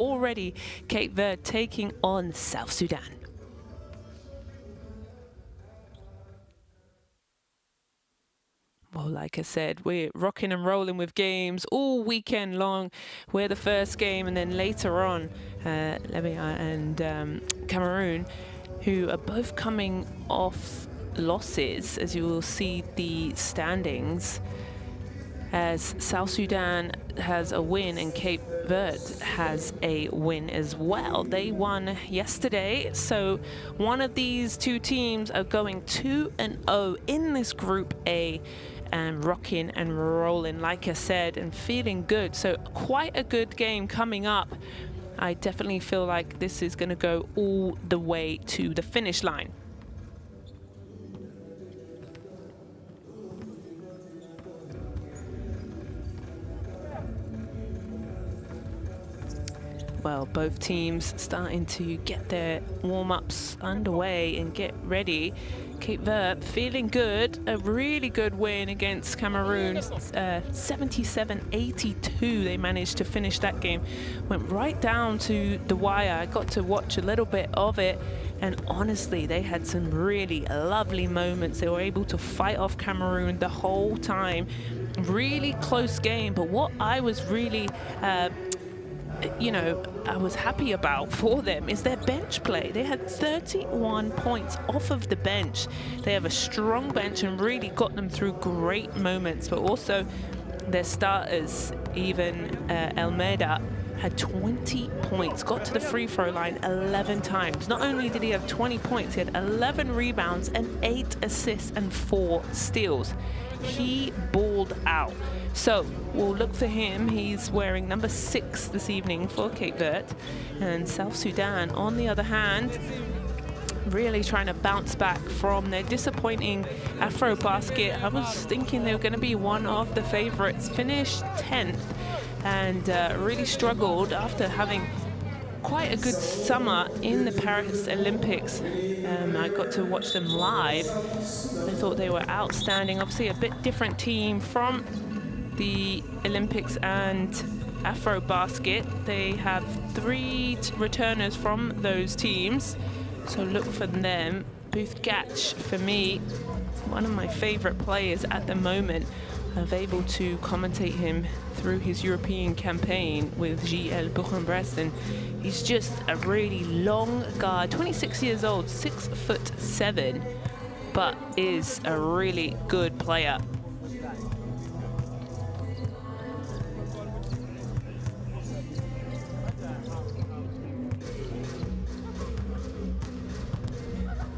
Already Cape Verde taking on South Sudan. Well, like I said, we're rocking and rolling with games all weekend long. We're the first game, and then later on, Libya and Cameroon, who are both coming off losses, as you will see the standings, as South Sudan has a win and Cape Verde has a win as well. They won yesterday, so one of these two teams are going 2-0 in this Group A, and rocking and rolling, like I said, and feeling good. So quite a good game coming up. I definitely feel like this is going to go all the way to the finish line. Well, both teams starting to get their warm-ups underway and get ready. Cape Verde feeling good, a really good win against Cameroon, 77-82. They managed to finish that game. Went right down to the wire. I got to watch a little bit of it, and honestly, they had some really lovely moments. They were able to fight off Cameroon the whole time. Really close game, but what I was really I was happy about for them is their bench play. They had 31 points off of the bench. They have a strong bench and really got them through great moments, but also their starters, even Almeida, had 20 points, got to the free throw line 11 times. Not only did he have 20 points, he had 11 rebounds and 8 assists and 4 steals. He balled out. So we'll look for him. He's wearing number 6 this evening for Cape Verde. And South Sudan, on the other hand, really trying to bounce back from their disappointing Afro basket. I was thinking they were going to be one of the favorites. Finished 10th and really struggled after having quite a good summer in the Paris Olympics. I got to watch them live. I thought they were outstanding. Obviously a bit different team from the Olympics and Afro basket. They have 3 returners from those teams, so look for them. Booth Gatch, for me, one of my favorite players at the moment. I'm able to commentate him through his European campaign with JL Bourg-en-Bresse, and he's just a really long guard, 26 years old, 6'7", but is a really good player.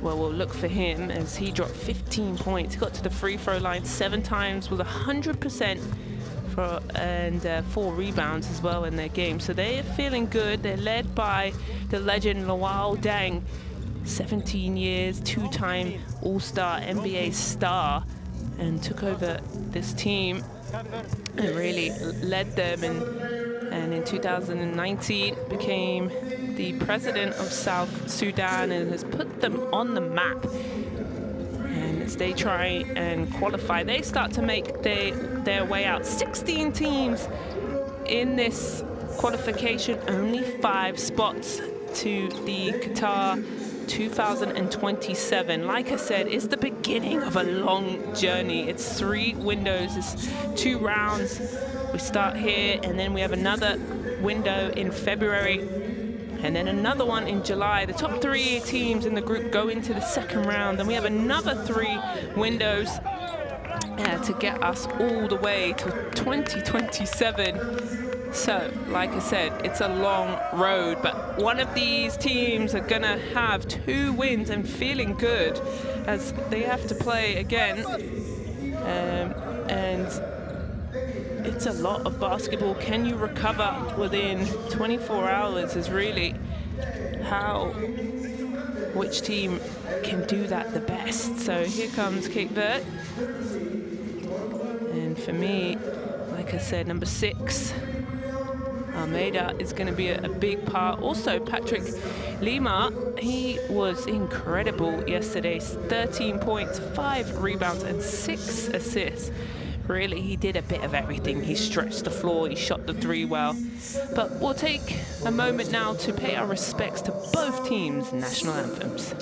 Well, we'll look for him as he dropped 15 points. He got to the free throw line 7 times with 100% and 4 rebounds as well in their game. So they're feeling good. They're led by the legend Luau Deng, 17 years, 2-time All-Star NBA star, and took over this team and really led them, and in 2019 became the president of South Sudan and has put them on the map. And as they try and qualify, they start to make their way out. 16 teams in this qualification, only 5 spots to the Qatar 2027. Like I said, it's the beginning of a long journey. It's 3 windows, it's 2 rounds. We start here, and then we have another window in February, and then another one in July. The top 3 teams in the group go into the second round, and we have another 3 windows to get us all the way to 2027. So, like I said, it's a long road, but one of these teams are gonna have 2 wins and feeling good as they have to play again. And it's a lot of basketball. Can you recover within 24 hours is really which team can do that the best. So here comes Cape Verde. And for me, like I said, number 6, Almeida is going to be a big part. Also, Patrick Lima, he was incredible yesterday. 13 points, 5 rebounds, and 6 assists. Really, he did a bit of everything. He stretched the floor, he shot the three well. But we'll take a moment now to pay our respects to both teams' national anthems.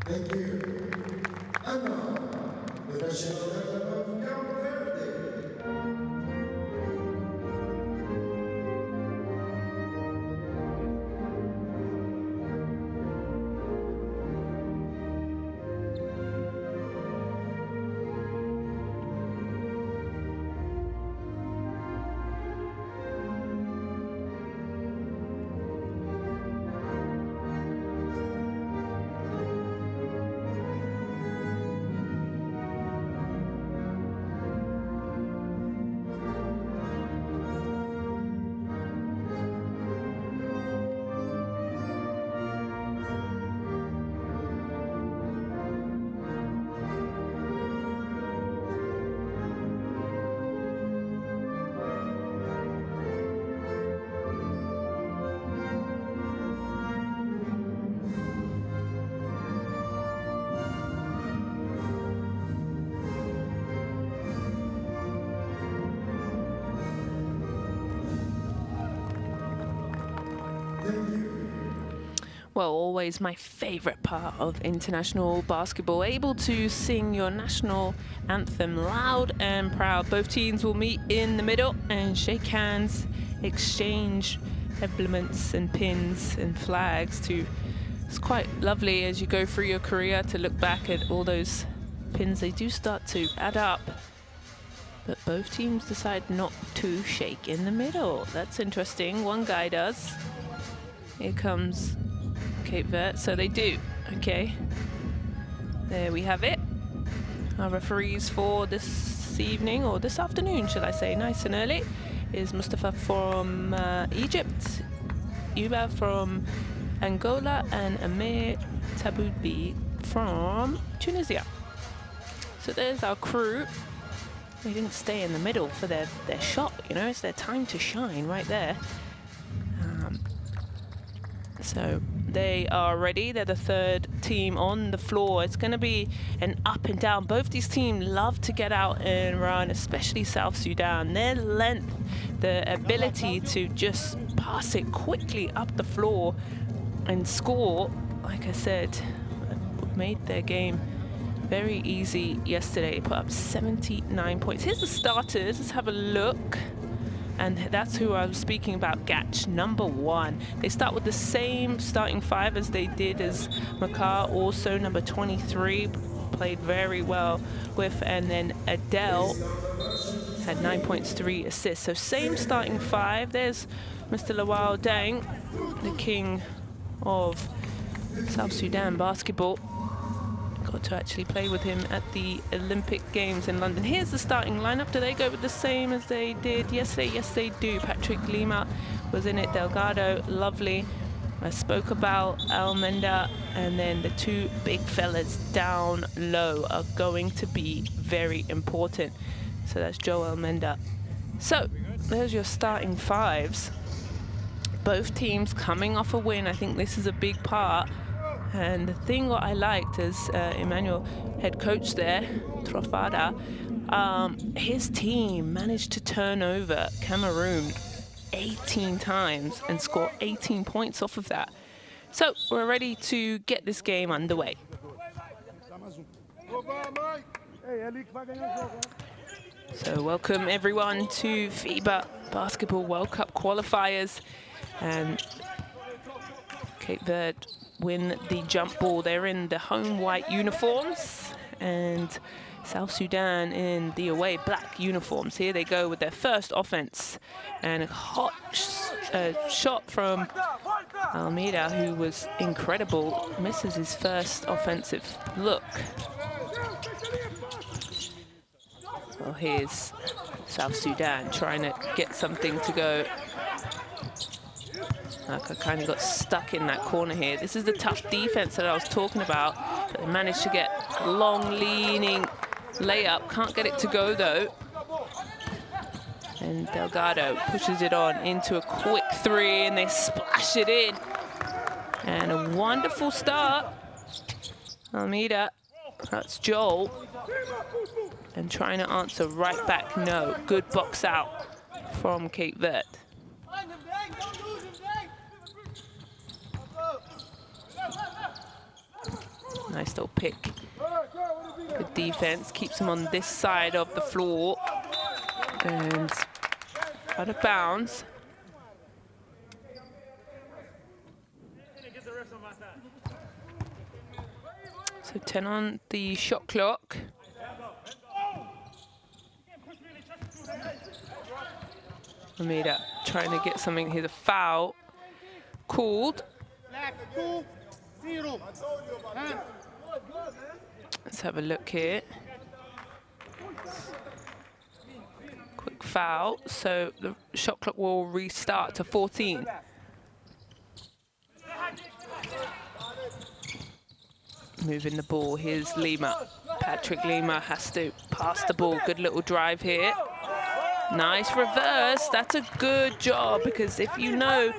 Thank you. And now, the national anthem of Verde. Well, always my favorite part of international basketball, able to sing your national anthem loud and proud. Both teams will meet in the middle and shake hands, exchange emblems and pins and flags. It's quite lovely as you go through your career to look back at all those pins. They do start to add up, but both teams decide not to shake in the middle. That's interesting. One guy does. Here comes Cape Verde, so they do. Okay, there we have it. Our referees for this evening, or this afternoon should I say, nice and early, is Mustafa from Egypt, Yuba from Angola, and Amir Taboubi from Tunisia. So there's our crew. They didn't stay in the middle for their shot, you know, it's their time to shine right there. So they are ready. They're the third team on the floor. It's going to be an up and down. Both these teams love to get out and run, especially South Sudan. Their length, the ability to just pass it quickly up the floor and score, like I said, made their game very easy yesterday. Put up 79 points. Here's the starters. Let's have a look. And that's who I was speaking about, Gatch, number 1. They start with the same starting 5 as they did as Makar, also number 23, played very well with, and then Adele had 9 points, 3 assists. So same starting 5. There's Mr. Lawal Deng, the king of South Sudan basketball. Got to actually play with him at the Olympic Games in London. Here's the starting lineup. Do they go with the same as they did yesterday? Yes, they do. Patrick Lima was in it. Delgado, lovely. I spoke about Almenda, and then the two big fellas down low are going to be very important. So that's Joe Almenda. So there's your starting 5s. Both teams coming off a win. I think this is a big part. And the thing what I liked is Emmanuel, head coach there, Trofada, his team managed to turn over Cameroon 18 times and score 18 points off of that. So we're ready to get this game underway. So welcome everyone to FIBA Basketball World Cup qualifiers, and Cape Verde win the jump ball. They're in the home white uniforms, and South Sudan in the away black uniforms. Here they go with their first offense, and a hot shot from Almeida, who was incredible, misses his first offensive look. Well, here's South Sudan trying to get something to go. Like, I kind of got stuck in that corner here. This is the tough defense that I was talking about, but they managed to get a long leaning layup. Can't get it to go though. And Delgado pushes it on into a quick three, and they splash it in. And a wonderful start. Almeida, that's Joel. And trying to answer right back, no. Good box out from Cape Verde. Nice little pick. Good defense, keeps him on this side of the floor. And out of bounds. So 10 on the shot clock. Almeida trying to get something here, the foul called. Let's have a look here. Quick foul, so the shot clock will restart to 14. Moving the ball, here's Lima. Patrick Lima has to pass the ball. Good little drive here. Nice reverse. That's a good job, because if you know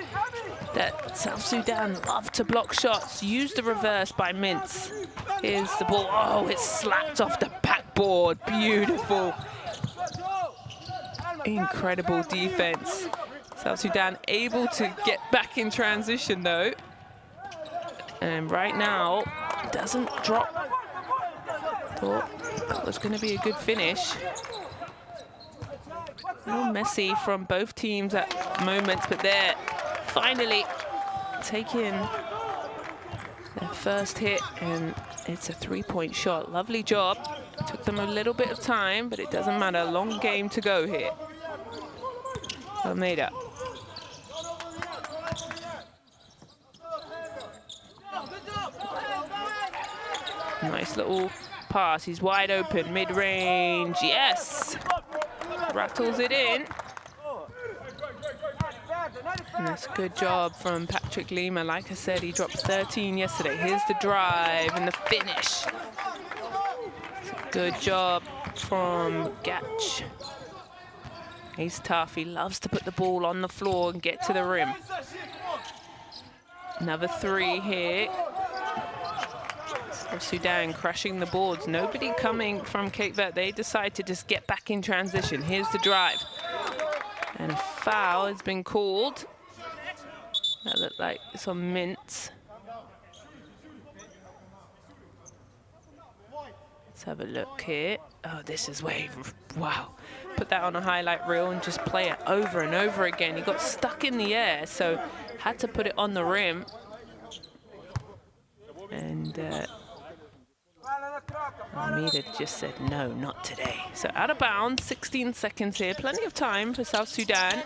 that South Sudan love to block shots, use the reverse by Mintz. Here's the ball. Oh, it's slapped off the backboard. Beautiful. Incredible defense. South Sudan able to get back in transition though. And right now, doesn't drop. Thought that was going to be a good finish. A little messy from both teams at moments, but they're finally taking their first hit, and it's a three-point shot. Lovely job. Took them a little bit of time, but it doesn't matter. Long game to go here. Almeida. Nice little pass. He's wide open, mid-range. Yes! Rattles it in. And that's a good job from Patrick Lima. Like I said, he dropped 13 yesterday. Here's the drive and the finish. Good job from Gatch. He's tough. He loves to put the ball on the floor and get to the rim. Another three here. Sudan crushing the boards. Nobody coming from Cape Verde. They decide to just get back in transition. Here's the drive. And a foul has been called. That looked like it's on Mintz. Let's have a look here. Oh, this is way, wow. Put that on a highlight reel and just play it over and over again. He got stuck in the air, so had to put it on the rim. And Almeida just said, no, not today. So out of bounds, 16 seconds here. Plenty of time for South Sudan.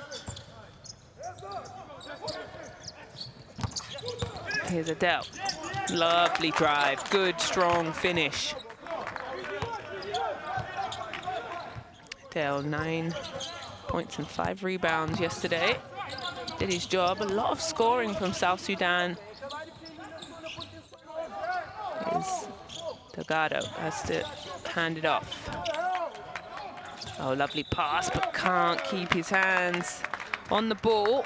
Here's Adele. Lovely drive. Good, strong finish. Adele, 9 points and 5 rebounds yesterday. Did his job. A lot of scoring from South Sudan. Here's Delgado has to hand it off. Oh, lovely pass, but can't keep his hands on the ball.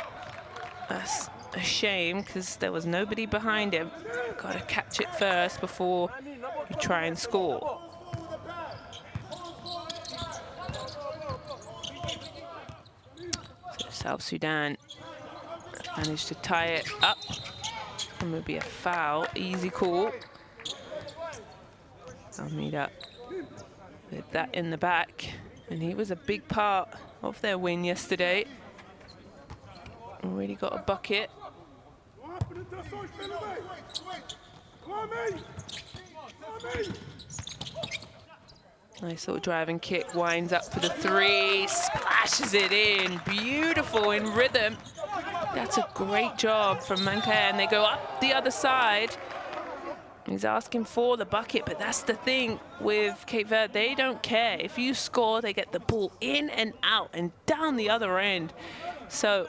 That's a shame, because there was nobody behind him. Got to catch it first before you try and score. South Sudan managed to tie it up. And will be a foul. Easy call. Almeida with that in the back. And he was a big part of their win yesterday. Already got a bucket. Nice little driving kick, winds up for the three, splashes it in, beautiful in rhythm. That's a great job from Manka, and they go up the other side. He's asking for the bucket, but that's the thing with Cape Verde, they don't care. If you score, they get the ball in and out and down the other end. So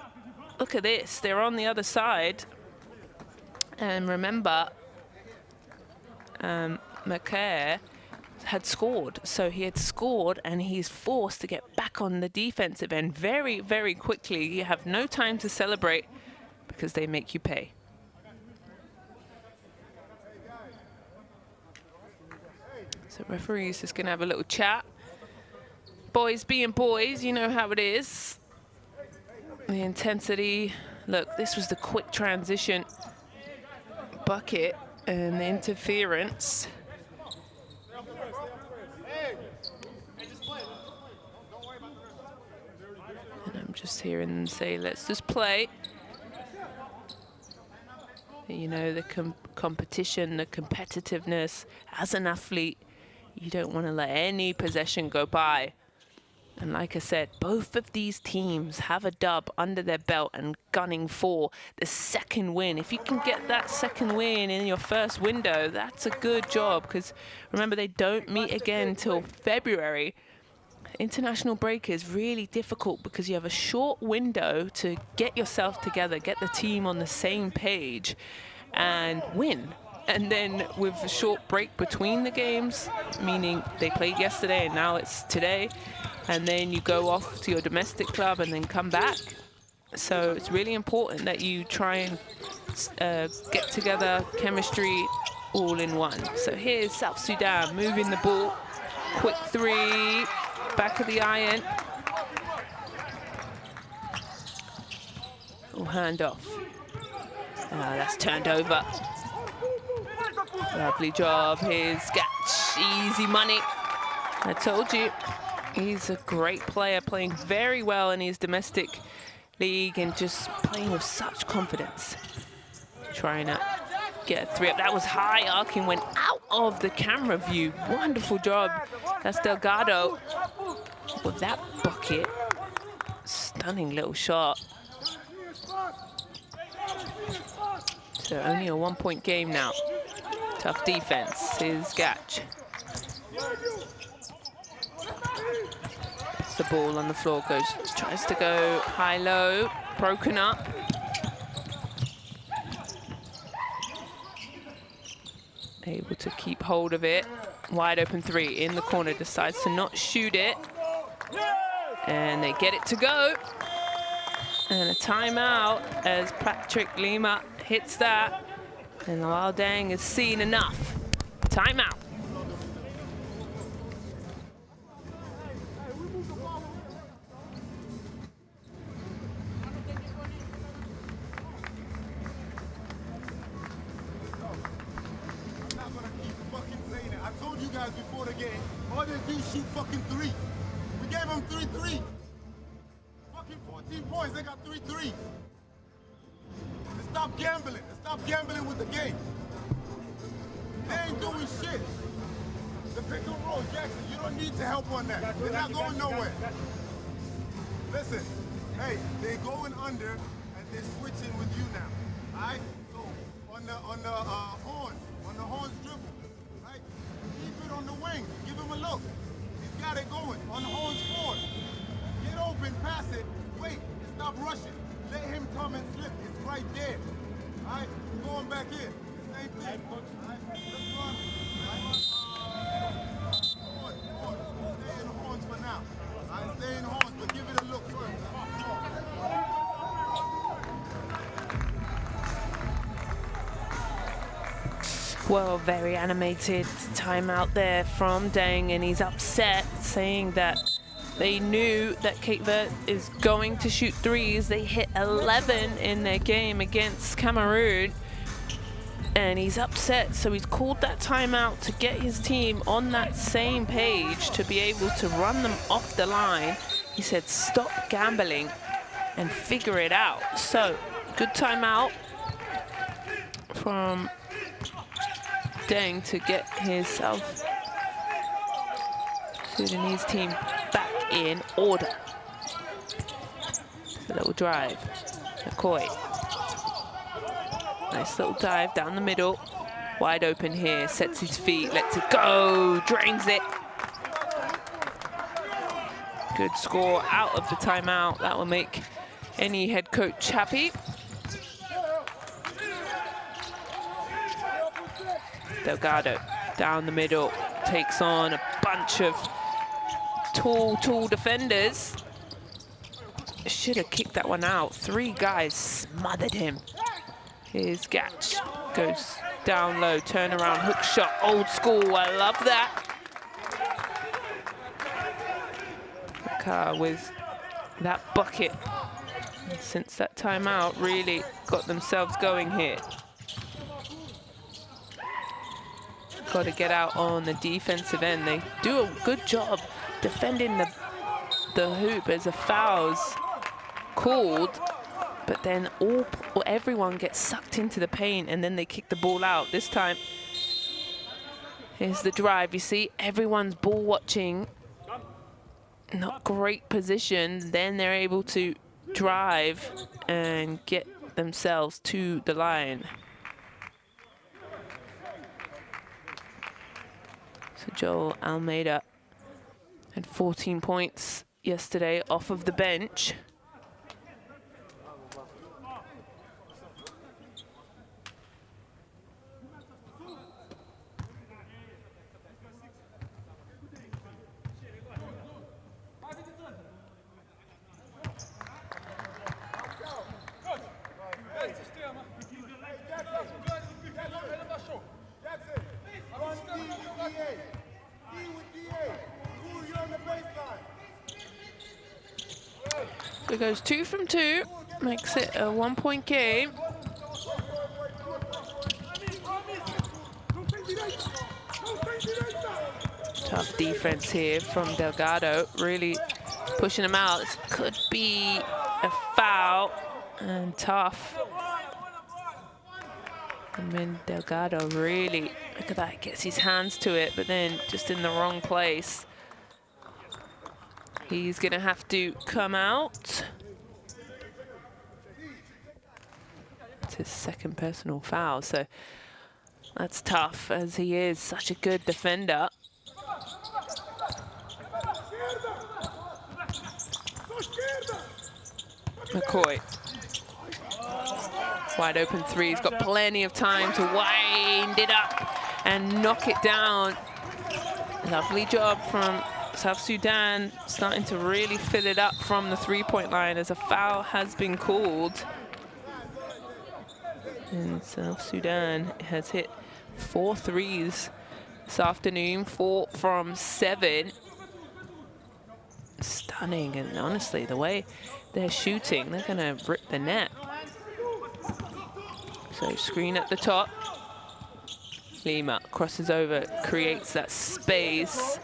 look at this, they're on the other side. And remember, Macaire had scored. So he had scored and he's forced to get back on the defensive end very, very quickly. You have no time to celebrate because they make you pay. So referees just gonna have a little chat. Boys being boys, you know how it is. The intensity. Look, this was the quick transition bucket and the interference. And I'm just hearing them say, let's just play. You know, the competition, the competitiveness. As an athlete, you don't want to let any possession go by. And like I said, both of these teams have a dub under their belt and gunning for the second win. If you can get that second win in your first window, that's a good job, because remember, they don't meet again till February. International break is really difficult because you have a short window to get yourself together, get the team on the same page and win. And then with a short break between the games, meaning they played yesterday and now it's today, and then you go off to your domestic club and then come back. So it's really important that you try and get together, chemistry all in one. So here's South Sudan moving the ball. Quick three, back of the iron. Oh, hand off. That's turned over. Lovely job. Here's Gatch. Easy money. I told you. He's a great player, playing very well in his domestic league and just playing with such confidence. Trying to get a three up. That was high. Arkin went out of the camera view. Wonderful job. That's Delgado with that bucket. Stunning little shot. So only a 1-point game now. Tough defense. Here's Gatch. The ball on the floor, tries to go high-low, broken up. Able to keep hold of it. Wide open three in the corner, decides to not shoot it. And they get it to go. And a timeout as Patrick Lima hits that. And Lal Deng has seen enough. Timeout. Before the game, all they do is shoot fucking three. We gave them 3 threes. Fucking 14 points, they got 3 threes. Stop gambling. Stop gambling with the game. They ain't doing shit. The pick and roll, Jackson, you don't need to help on that. They're not going nowhere. Listen, hey, they're going under and they're switching with you now. Alright? So on the horns dribble. Keep it on the wing. Give him a look. He's got it going. On the horns forward. Get open, pass it. Wait. Stop rushing. Let him come and slip. It's right there. All right? Going back in. Same thing. All right? Let's run. Horns. Stay in the horns for now. All right? Stay in the horns, but give it a look first. Well, very animated timeout there from Deng, and he's upset, saying that They knew that Cape Verde is going to shoot threes. They hit 11 in their game against Cameroon. And he's upset, so he's called that timeout to get his team on that same page to be able to run them off the line. He said, stop gambling and figure it out. So, good timeout from Deng to get his South Sudanese team back in order. A little drive. McCoy. Nice little dive down the middle. Wide open here, sets his feet, lets it go, drains it. Good score out of the timeout. That will make any head coach happy. Delgado down the middle, takes on a bunch of tall defenders. Should have kicked that one out. 3 guys smothered him. Here's Gatch, goes down low, turn around, hook shot, old school, I love that. Makar with that bucket. And since that timeout, really got themselves going here. Got to get out on the defensive end. They do a good job defending the hoop as a foul's called. But then everyone gets sucked into the paint and then they kick the ball out. This time, here's the drive. You see, everyone's ball watching. Not great position. Then they're able to drive and get themselves to the line. So Joel Almeida had 14 points yesterday off of the bench. So it goes 2 from 2, makes it a 1-point game. Tough defense here from Delgado, really pushing him out. This could be a foul, and tough. And then Delgado really, look at that, gets his hands to it, but then just in the wrong place. He's gonna have to come out. It's his second personal foul, so that's tough as he is such a good defender. McCoy. Wide open 3, he's got plenty of time to wind it up and knock it down. Lovely job from South Sudan, starting to really fill it up from the 3-point line as a foul has been called. And South Sudan has hit 4 threes this afternoon, 4 from 7. Stunning, and honestly, the way they're shooting, they're gonna rip the net. So screen at the top. Lima crosses over, creates that space.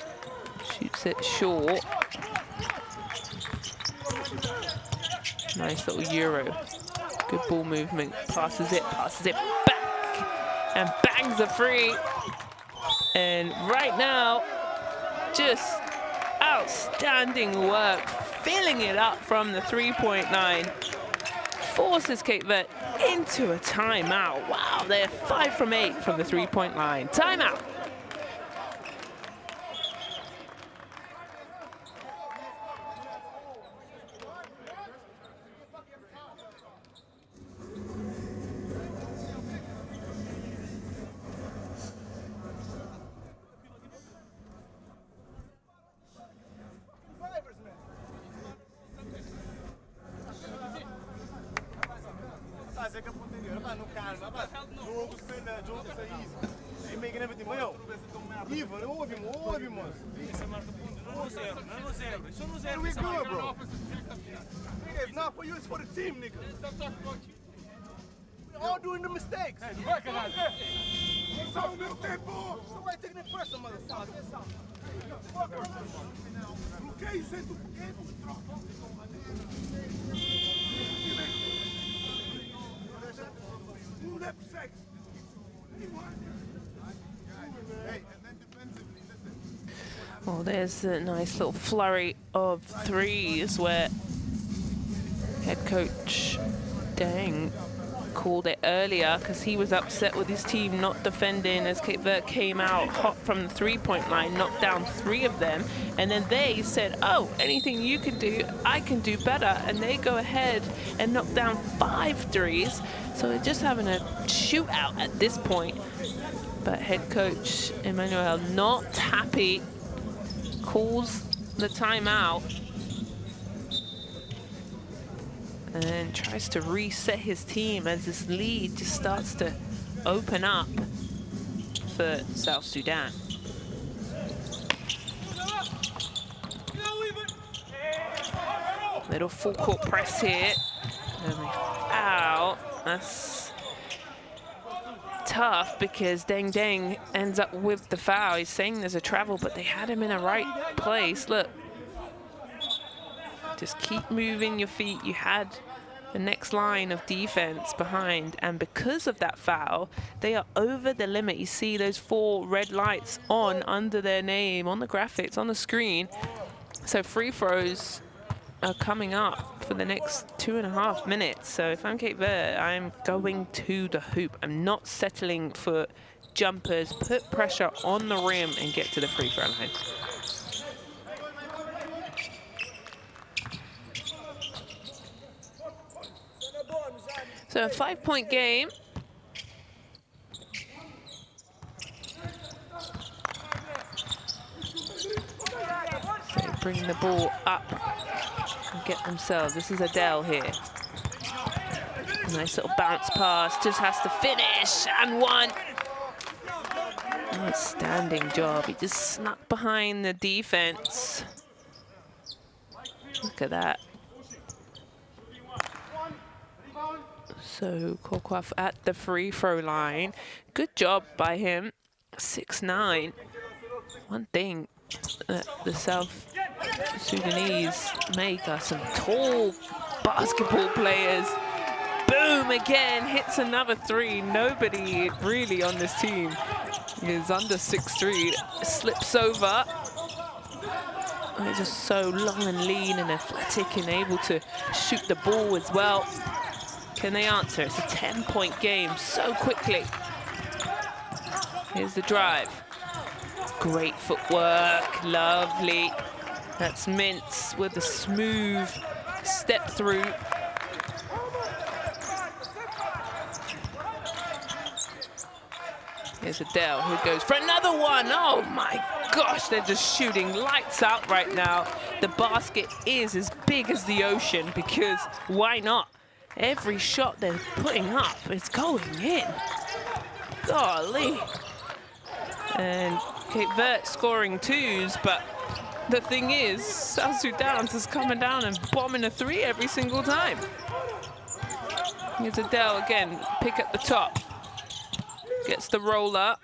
Shoots it short. Nice little Euro. Good ball movement. Passes it back. And bangs a free. And right now, just outstanding work. Filling it up from the 3-point line. Forces Cape Verde into a timeout. Wow, they're 5 from 8 from the 3-point line. Timeout. bro. It's not for you, it's for the team, nigga. We're all doing the mistakes. Somebody taking it first, motherfucker. Well, there's a nice little flurry of threes where head coach Deng called it earlier because he was upset with his team not defending as Cape Verde came out hot from the three-point line, knocked down 3 of them, and then they said, oh, anything you can do, I can do better, and they go ahead and knock down 5 threes. So they're just having a shootout at this point. But head coach Emmanuel not happy, calls the timeout, and then tries to reset his team as this lead just starts to open up for South Sudan. Little full court press here, and they foul. That's tough because Deng ends up with the foul. He's saying there's a travel, but they had him in a right place. Look, just keep moving your feet. You had the next line of defense behind, and because of that foul, they are over the limit. You see those 4 red lights on under their name on the graphics on the screen. So free throws are coming up for the next 2.5 minutes. So if I'm Cape Verde, I'm going to the hoop. I'm not settling for jumpers. Put pressure on the rim and get to the free throw line. So a 5-point game. So they bring the ball up and get themselves. This is Adele here. Nice little bounce pass, just has to finish, and 1. Outstanding job. He just snuck behind the defense. Look at that. So Kokwaf at the free throw line. Good job by him. 6'9". One thing that the South Sudanese make are some tall basketball players. Boom, again, hits another 3. Nobody really on this team is under 6'3". Slips over. They're just so long and lean and athletic and able to shoot the ball as well. Can they answer? It's a 10-point game so quickly. Here's the drive. Great footwork, lovely. That's Mintz with a smooth step through. Here's Adele, who goes for another one. Oh my gosh, they're just shooting lights out right now. The basket is as big as the ocean because why not? Every shot they're putting up is going in. Golly. And Cape Verde scoring 2s, but the thing is, South Sudan is coming down and bombing a 3 every single time. Here's Adele again, pick at the top. Gets the roller.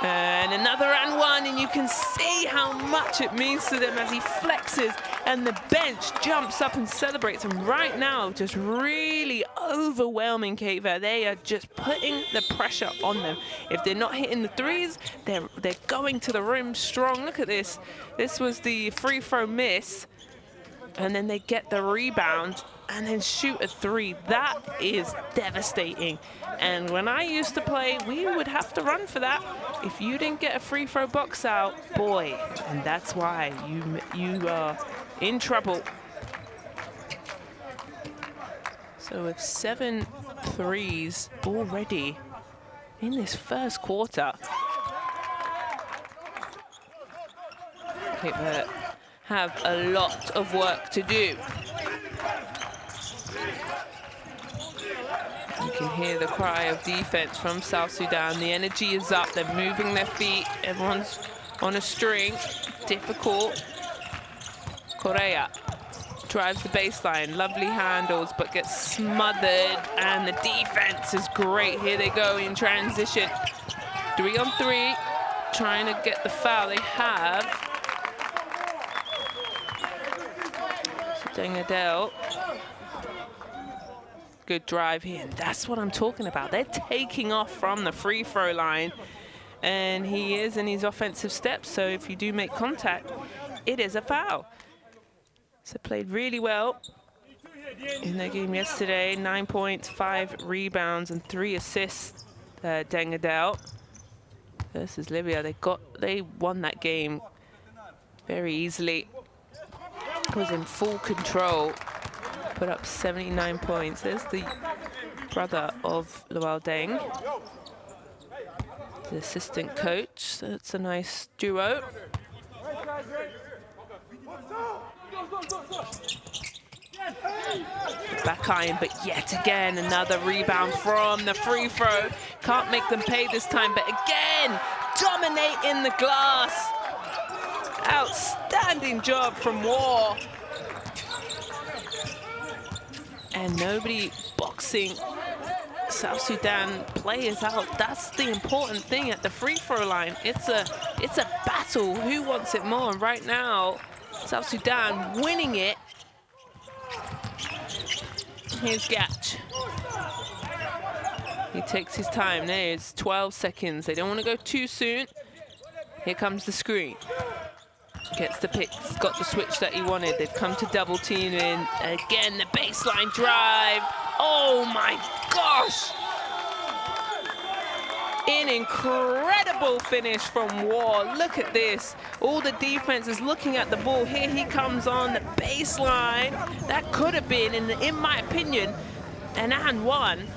And another and 1, and you can see how much it means to them as he flexes and the bench jumps up and celebrates. And right now, just really overwhelming Cape Verde. They are just putting the pressure on them. If they're not hitting the 3s, they're going to the rim strong. Look at this. This was the free throw miss. And then they get the rebound and then shoot a 3. That is devastating. And when I used to play, we would have to run for that. If you didn't get a free throw box out, boy, and that's why you are in trouble. So with 7 threes already in this first quarter, Cape Verde have a lot of work to do. can hear the cry of defense from South Sudan. The energy is up. They're moving their feet. Everyone's on a string. Difficult. Correa drives the baseline. Lovely handles, but gets smothered. And the defense is great. Here they go in transition. 3-on-3. Trying to get the foul. They have Dengadel. Good drive here. And that's what I'm talking about. They're taking off from the free throw line. And he is in his offensive steps. So if you do make contact, it is a foul. So played really well in their game yesterday. 9 points, 5 rebounds, and 3 assists. Dengadel versus Libya. They won that game very easily. Was in full control. Put up 79 points. There's the brother of Luol Deng, the assistant coach. So it's a nice duo. Back iron, but yet again another rebound from the free throw. Can't make them pay this time, but again dominate in the glass. Outstanding job from War. And nobody boxing South Sudan players out. That's the important thing at the free throw line. It's a battle. Who wants it more? And right now, South Sudan winning it. Here's Gatch. He takes his time. There's 12 seconds. They don't want to go too soon. Here comes the screen. Gets the pick, got the switch that he wanted. They've come to double team in. Again, the baseline drive. Oh my gosh! An incredible finish from War. Look at this. All the defense is looking at the ball. Here he comes on the baseline. That could have been, in my opinion, an and one.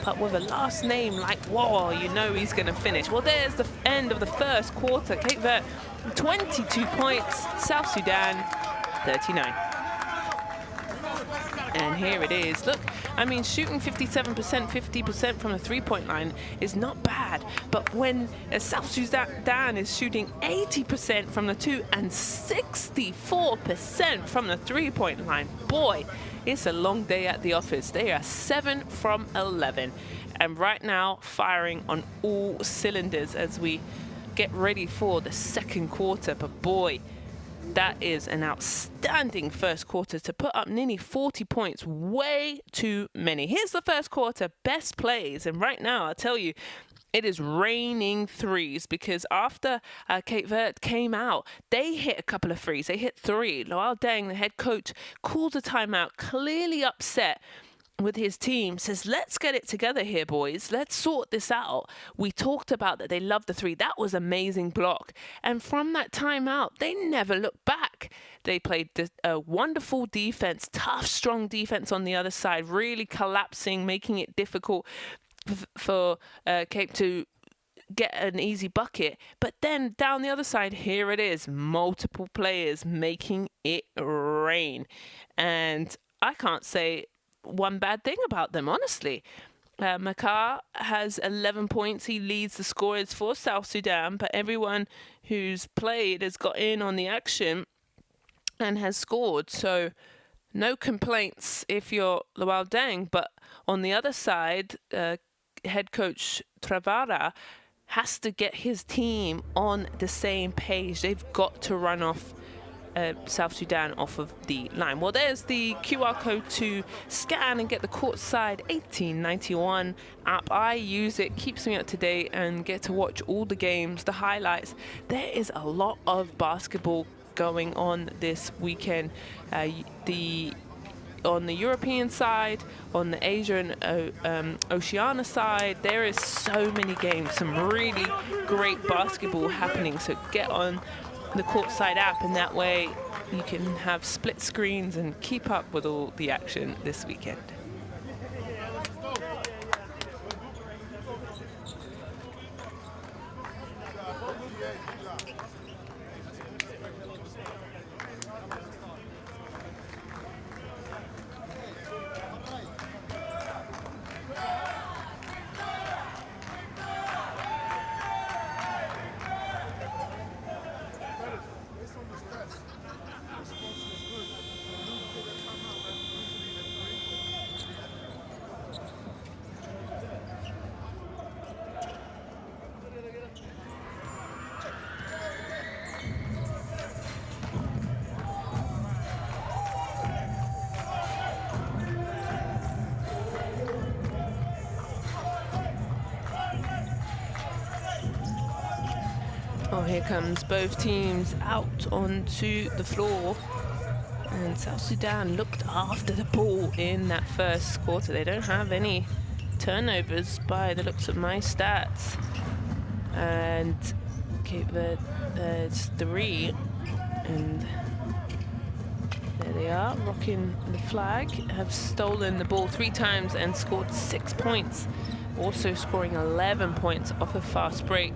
But with a last name like War, you know he's going to finish. Well, there's the end of the first quarter. Cape Verde, 22 points. South Sudan, 39. And here it is. Look, I mean, shooting 57%, 50% from the three-point line is not bad. But when South Sudan is shooting 80% from the two and 64% from the three-point line, boy, it's a long day at the office. They are 7 from 11. And right now, firing on all cylinders as we get ready for the second quarter. But boy, that is an outstanding first quarter to put up nearly 40 points. Way too many. Here's the first quarter best plays. And right now, I'll tell you, it is raining threes because after Cape Verde came out, they hit a couple of threes. They hit 3. Luol Deng, the head coach, calls a timeout, clearly upset with his team, says, let's get it together here, boys. Let's sort this out. We talked about that they loved the 3. That was amazing block. And from that timeout, they never looked back. They played a wonderful defense, tough, strong defense on the other side, really collapsing, making it difficult for Cape to get an easy bucket. But then down the other side, here it is, multiple players making it rain. And I can't say one bad thing about them, honestly. Makar has 11 points. He leads the scorers for South Sudan, but everyone who's played has got in on the action and has scored. So no complaints if you're Luol Deng. But on the other side, head coach Travara has to get his team on the same page. They've got to run off South Sudan off of the line. Well, there's the QR code to scan and get the courtside 1891 app. I use it, keeps me up to date, and get to watch all the games, the highlights. There is a lot of basketball going on this weekend. On the European side, on the Asia and Oceania side, there is so many games, some really great basketball happening. So get on the courtside app, and that way you can have split screens and keep up with all the action this weekend. Oh, here comes both teams out onto the floor. And South Sudan looked after the ball in that first quarter. They don't have any turnovers by the looks of my stats. And Cape Verde, there's 3. And there they are, rocking the flag. Have stolen the ball 3 times and scored 6 points. Also scoring 11 points off a fast break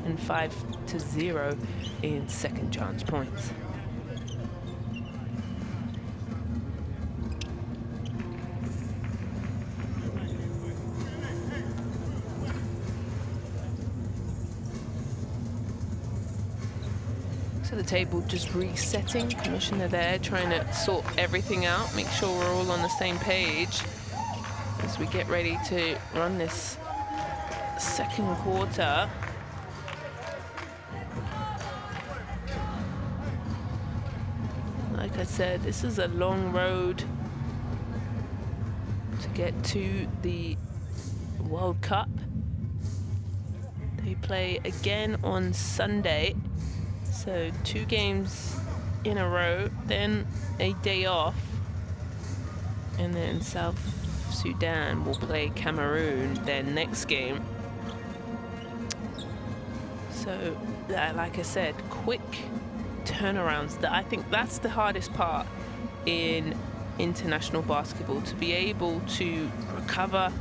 and 5-0 in second chance points. So the table just resetting. Commissioner there trying to sort everything out, make sure we're all on the same page as we get ready to run this second quarter. Like I said, this is a long road to get to the World Cup. They play again on Sunday. So 2 games in a row, then a day off, and then South Sudan will play Cameroon their next game. So, like I said, quick turnarounds. I think that's the hardest part in international basketball, to be able to recover,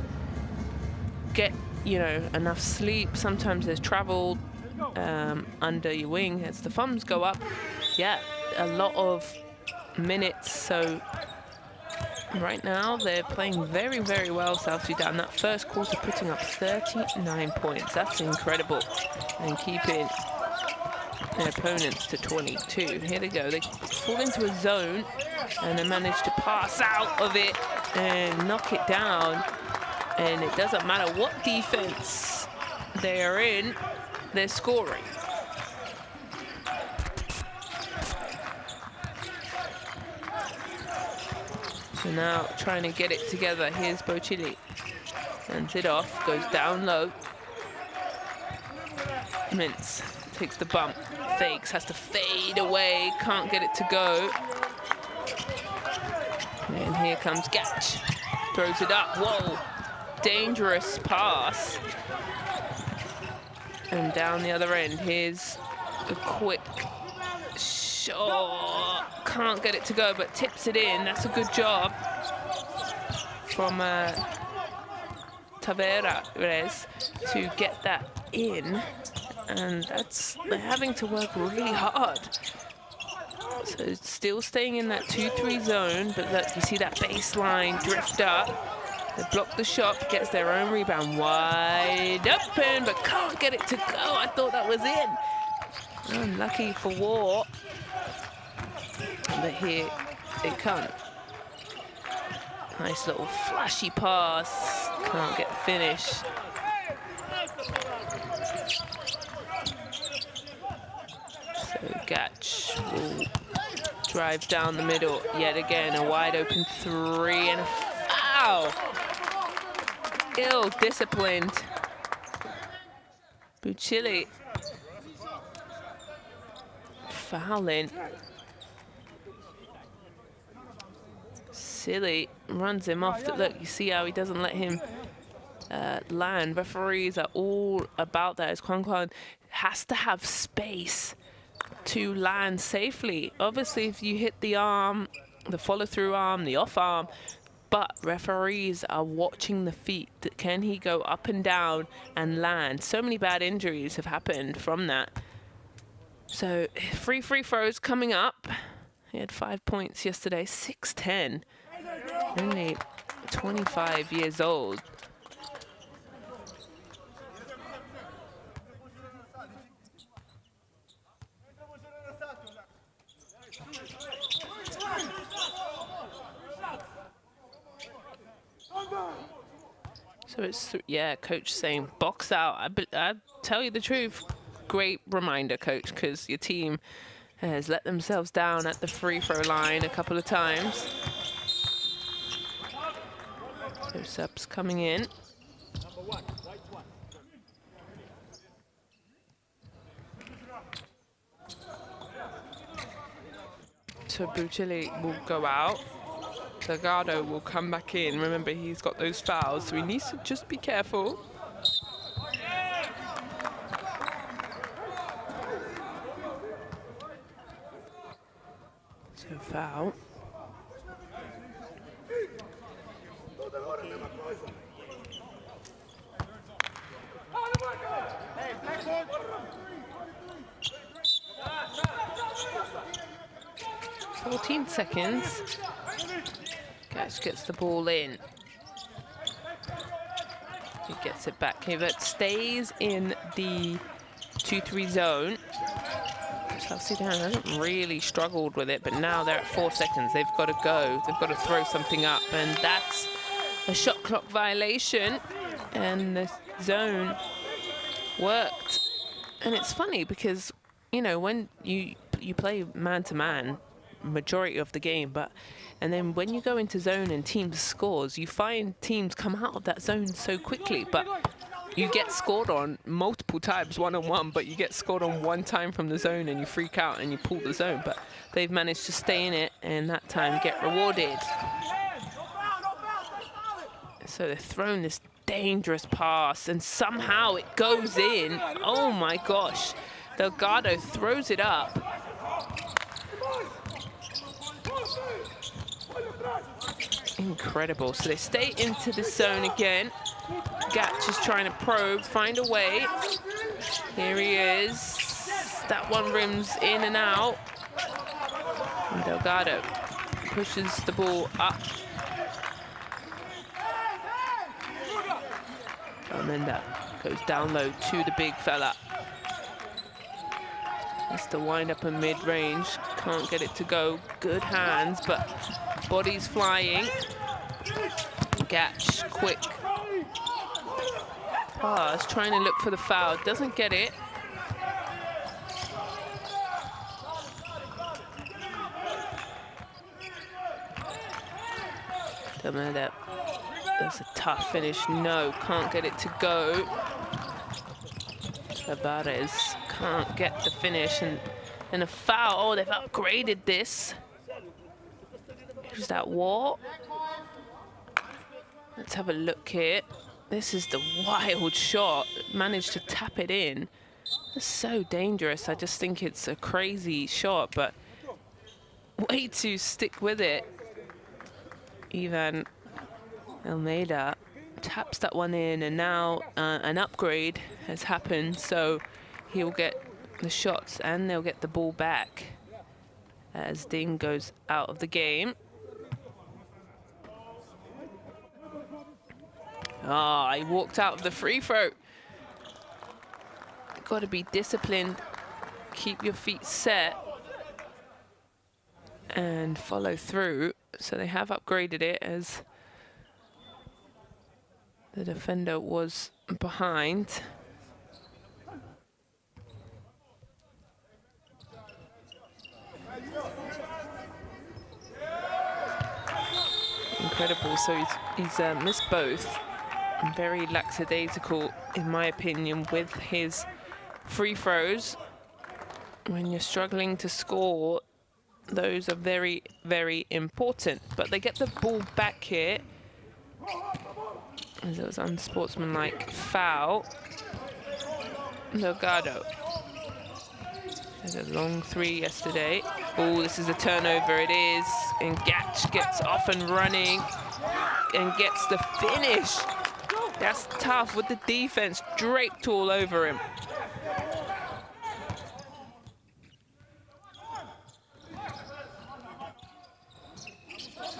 get, you know, enough sleep. Sometimes there's travel under your wing as the thumbs go up. Yeah, a lot of minutes. So right now they're playing very, very well, South Sudan. That first quarter putting up 39 points. That's incredible. And keeping their opponents to 22. Here they go. They fall into a zone and they manage to pass out of it and knock it down. And it doesn't matter what defense they are in, they're scoring. So now trying to get it together. Here's Bochili. Hands it off, goes down low. Mintz takes the bump, fakes, has to fade away, can't get it to go. And here comes Gatch. Throws it up, whoa. Dangerous pass. And down the other end, here's a quick shot. Can't get it to go, but tips it in. That's a good job from Taveras to get that in. And they're having to work really hard. So still staying in that 2-3 zone, but look, you see that baseline drift up. They block the shot, gets their own rebound wide open, but can't get it to go. I thought that was in. Unlucky for War. But here it comes. Nice little flashy pass. Can't get the finish. So Gatch will drive down the middle. Yet again, a wide open 3 and a foul. Ill-disciplined. Buchili fouling. Silly runs him off. Look, you see how he doesn't let him land. Referees are all about that. As Kwan has to have space to land safely. Obviously, if you hit the arm, the follow-through arm, the off arm, but referees are watching the feet. Can he go up and down and land? So many bad injuries have happened from that. So free throws coming up. He had 5 points yesterday, 6'10". Only 25 years old. So it's, yeah, coach saying box out. I tell you the truth, great reminder, coach, because your team has let themselves down at the free throw line a couple of times. So subs coming in. So Buccelli will go out. Delgado will come back in. Remember, he's got those fouls, so he needs to just be careful. So foul. So 14 seconds. Gash gets the ball in. He gets it back here, but stays in the 2-3 zone. South Sudan hasn't really struggled with it, but now they're at 4 seconds. They've got to go. They've got to throw something up, and that's a shot clock violation. And the zone worked. And it's funny because, you know, when you play man-to-man majority of the game, and then when you go into zone and teams scores, you find teams come out of that zone so quickly, but you get scored on multiple times one-on-one, but you get scored on one time from the zone and you freak out and you pull the zone. But they've managed to stay in it and that time get rewarded. So they're throwing this dangerous pass and somehow it goes in. Oh my gosh. Delgado throws it up. Incredible. So they stay into the zone again. Gatch is trying to probe, find a way. Here he is. That one rims in and out. And Delgado pushes the ball up. And then that goes down low to the big fella. That's the wind up and mid-range. Can't get it to go. Good hands, but body's flying. Gatch, quick pass, trying to look for the foul. Doesn't get it. That's a tough finish. No, can't get it to go. Tabarez can't get the finish, and a foul. Oh, they've upgraded this. Who's that? What? Let's have a look here. This is the wild shot. Managed to tap it in. It's so dangerous. I just think it's a crazy shot, but way to stick with it. Ivan Almeida taps that one in, and now an upgrade has happened, so he'll get the shots and they'll get the ball back as Ding goes out of the game. Ah, he walked out of the free throw. Got to be disciplined, keep your feet set and follow through. So they have upgraded it as the defender was behind. Incredible. So he's missed both. Very lackadaisical, in my opinion, with his free throws. When you're struggling to score, those are very, very important. But they get the ball back here, as it was unsportsmanlike foul. Delgado. There's a long three yesterday. Oh, this is a turnover, it is. And Gatch gets off and running and gets the finish. That's tough with the defense draped all over him.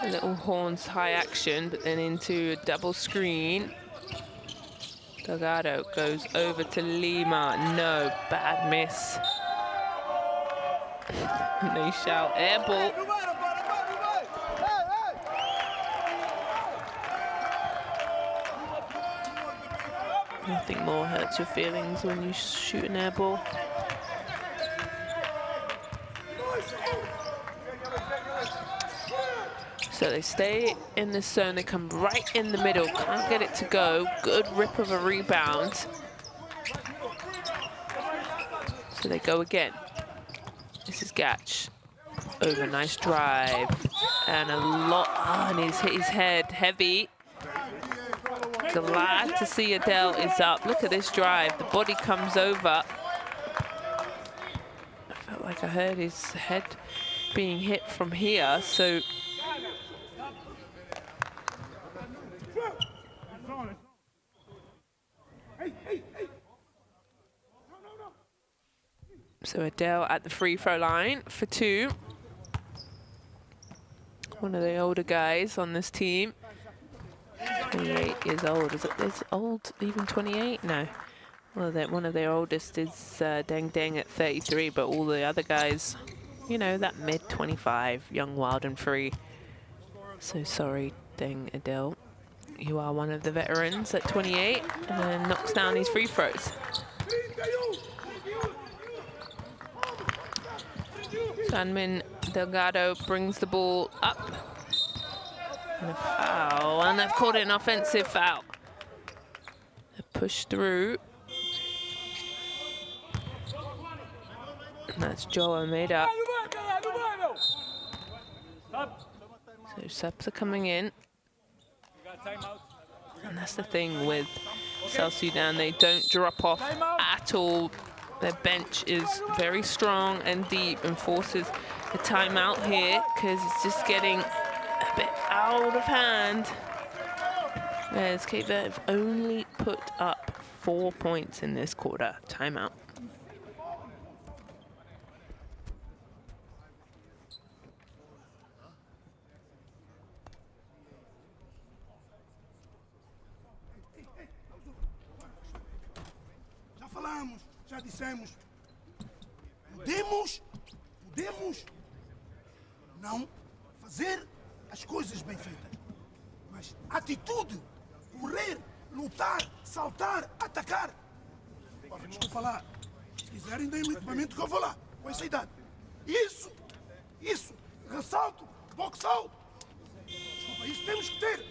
Little horns, high action, but then into a double screen. Delgado goes over to Lima. No, bad miss. They shout air ball. Nothing more hurts your feelings when you shoot an air ball. So they stay in the zone, they come right in the middle, can't get it to go. Good rip of a rebound. So they go again. This is Gatch. over, nice drive. And a lot, and he's hit his head heavy. Glad to see Adele is up. Look at this drive, the body comes over. I felt like I heard his head being hit from here, so. So Adele at the free throw line for 2. One of the older guys on this team. 28 years old. Is old even 28? No. Well, one of their oldest is Deng Deng at 33, but all the other guys, you know, that mid-25, young, wild and free. So sorry, Deng Adele. You are one of the veterans at 28, and then knocks down his free throws. Sanmin Delgado brings the ball up. And a foul, and they've called it an offensive foul. They push through. And that's Joe Almeida. So subs are coming in. And that's the thing with South Sudan, they don't drop off at all. Their bench is very strong and deep and forces a timeout here because it's just getting a bit out of hand. As Cape Verde have only put up 4 points in this quarter. Timeout. Já falamos, já dissemos. Podemos não fazer as coisas bem feitas. Mas atitude, correr, lutar, saltar, atacar. Desculpa lá. Se quiserem, deem o equipamento que eu vou lá, com essa idade. Isso. Ressalto, boxe-out. Desculpa, isso temos que ter.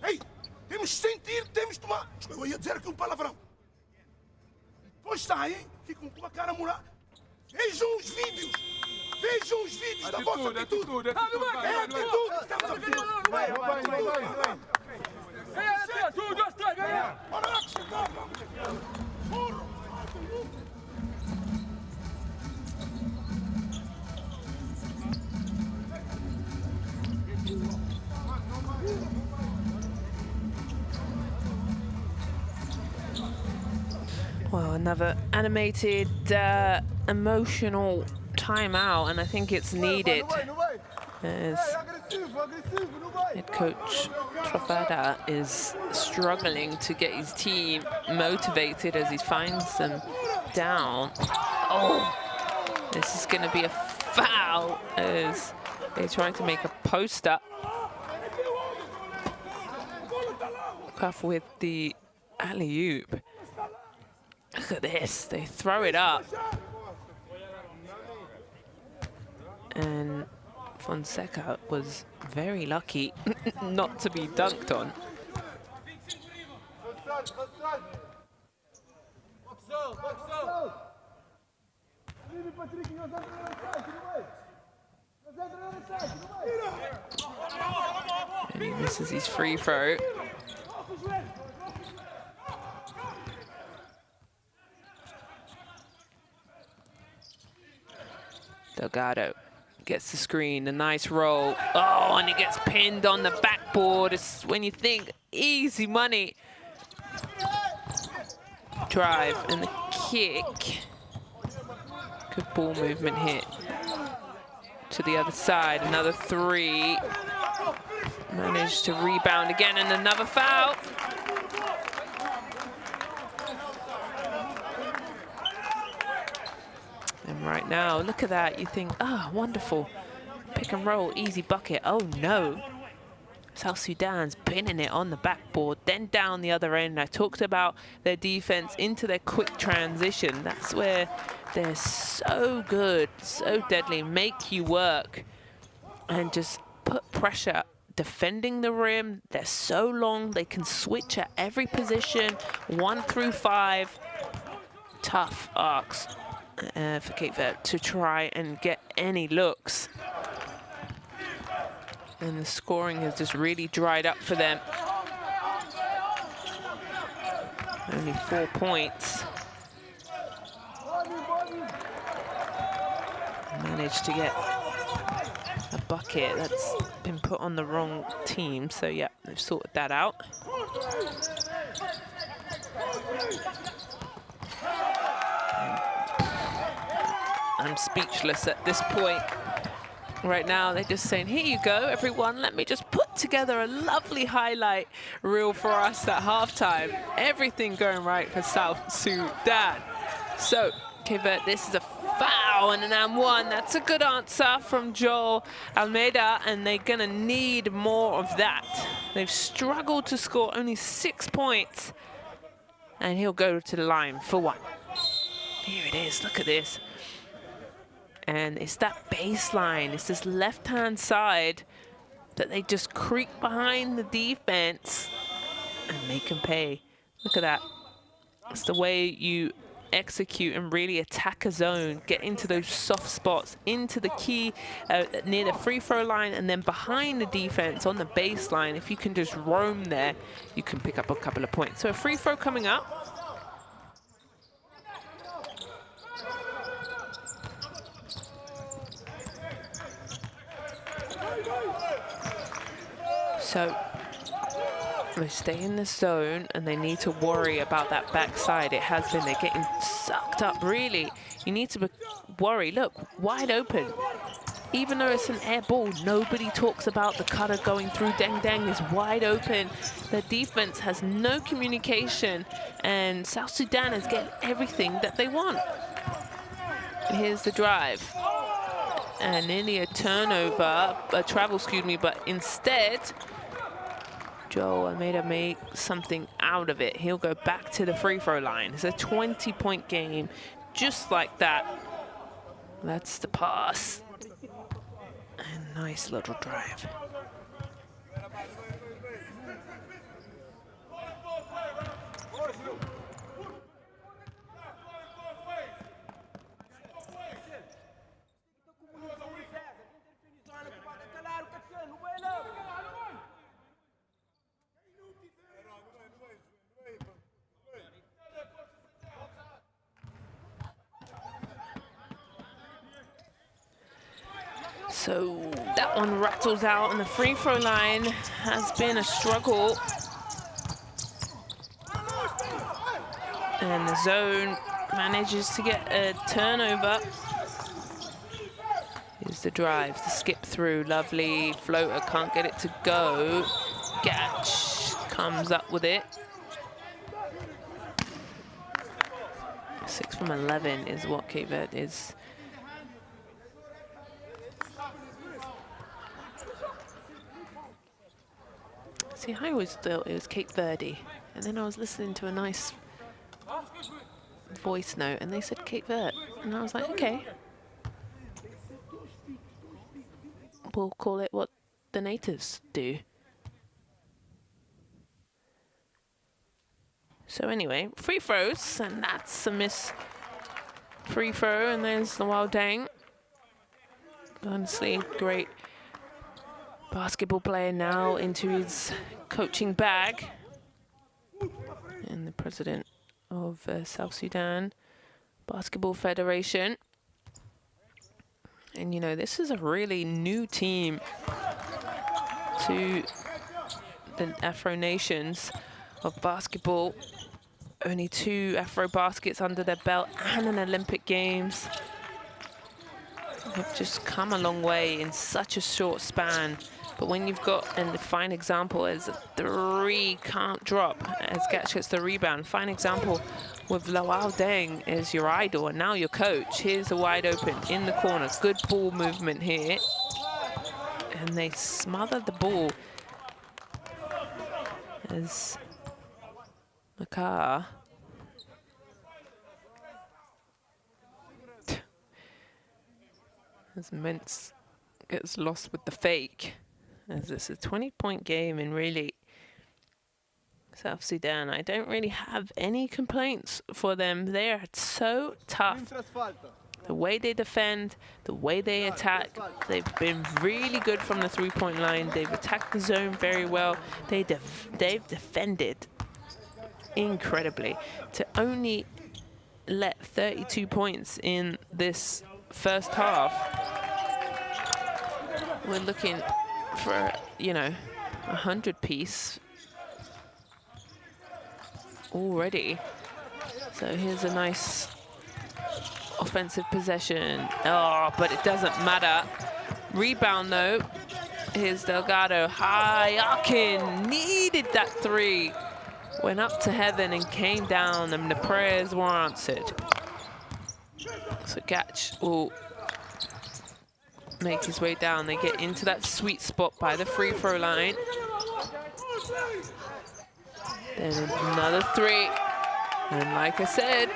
Ei, temos que sentir, temos que tomar. Desculpa, eu ia dizer aqui um palavrão. Depois saem, ficam com a cara morada. Vejam os vídeos da vossa atitude. É atitude, estamos a pedir. Vai. Bora lá que você tá, vamos. Well, another animated, emotional timeout, and I think it's needed as head coach Trofada is struggling to get his team motivated as he finds them down. Oh, this is going to be a foul as they try to make a post-up. Cuff with the alley-oop. Look at this, they throw it up. And Fonseca was very lucky not to be dunked on. And he misses his free throw. Delgado gets the screen, a nice roll. Oh, and he gets pinned on the backboard. It's when you think easy money. Drive and the kick. Good ball movement here. To the other side, another 3. Managed to rebound again and another foul. And right now, look at that. You think, oh, wonderful. Pick and roll, easy bucket. Oh, no. South Sudan's pinning it on the backboard, then down the other end. I talked about their defense into their quick transition. That's where they're so good, so deadly, make you work and just put pressure. Defending the rim, they're so long, they can switch at every position, 1 through 5. Tough arcs for Cape Verde to try and get any looks. And the scoring has just really dried up for them. Only 4 points. Managed to get a bucket that's been put on the wrong team. So yeah, they've sorted that out. I'm speechless at this point. Right now, they're just saying, here you go, everyone. Let me just put together a lovely highlight reel for us at halftime. Everything going right for South Sudan. So, Cape Verde, this is a foul and an and one. That's a good answer from Joel Almeida, and they're going to need more of that. They've struggled to score only 6 points. And he'll go to the line for one. Here it is, look at this. And it's that baseline, it's this left-hand side that they just creep behind the defense and make them pay. Look at that. It's the way you execute and really attack a zone, get into those soft spots, into the key near the free throw line, and then behind the defense on the baseline. If you can just roam there, you can pick up a couple of points. So a free throw coming up. So they stay in the zone and they need to worry about that backside. It has been, they're getting sucked up, really. You need to worry. Look, wide open. Even though it's an air ball, nobody talks about the cutter going through. Deng Deng is wide open. The defense has no communication, and South Sudan is getting everything that they want. Here's the drive. And nearly a turnover, a travel, excuse me, but instead, Joel Almeida made something out of it. He'll go back to the free throw line. It's a 20-point game, just like that. That's the pass. And nice little drive. So that one rattles out, and the free throw line has been a struggle. And the zone manages to get a turnover. Here's the drive, the skip through, lovely floater, can't get it to go. Gatch comes up with it. 6 from 11 is what Cape Verde is. See, I always thought it was Cape Verde, and then I was listening to a nice voice note, and they said Cape Verde, and I was like, okay. We'll call it what the natives do. So anyway, free throws, and that's a miss free throw, and there's the Wild Dang. Honestly, great basketball player now into his coaching bag. And the president of South Sudan Basketball Federation. And you know, this is a really new team to the Afro nations of basketball. Only 2 Afro baskets under their belt and an Olympic Games. They've just come a long way in such a short span. But when you've got, and the fine example is a 3 can't drop as Gatch gets the rebound. Fine example with Lawal Deng is your idol and now your coach. Here's a wide open in the corner. Good ball movement here. And they smother the ball as Makar as Mintz gets lost with the fake. As it's a 20-point game, and really South Sudan, I don't really have any complaints for them. They're so tough. The way they defend, the way they attack, they've been really good from the three-point line. They've attacked the zone very well. They've defended incredibly. To only let 32 points in this first half, we're looking for, you know, 100-piece already. So here's a nice offensive possession. Oh, but it doesn't matter. Rebound though. Here's Delgado. High arcing. Needed that three. Went up to heaven and came down, and the prayers were answered. So Gatch will make his way down. They get into that sweet spot by the free throw line. Then another three. And like I said,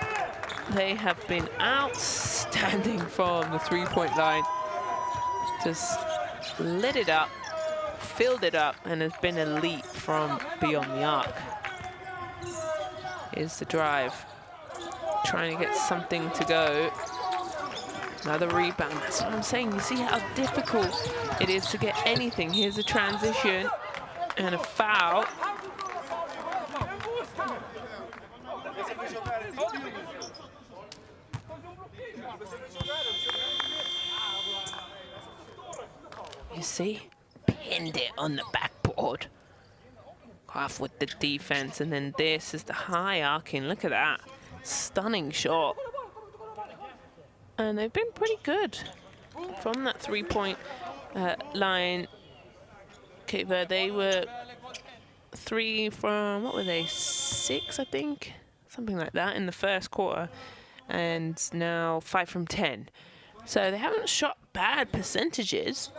they have been outstanding from the three-point line. Just lit it up, filled it up, and has been elite from beyond the arc. Here's the drive. Trying to get something to go. Another rebound. That's what I'm saying. You see how difficult it is to get anything. Here's a transition and a foul. You see? Pinned it on the backboard. Off with the defense, and then this is the high arcing. Look at that. Stunning shot. And they've been pretty good from that three-point line. Cape Verde, they were 3 from, what were they, 6, I think? Something like that in the first quarter. And now 5 from 10. So they haven't shot bad percentages.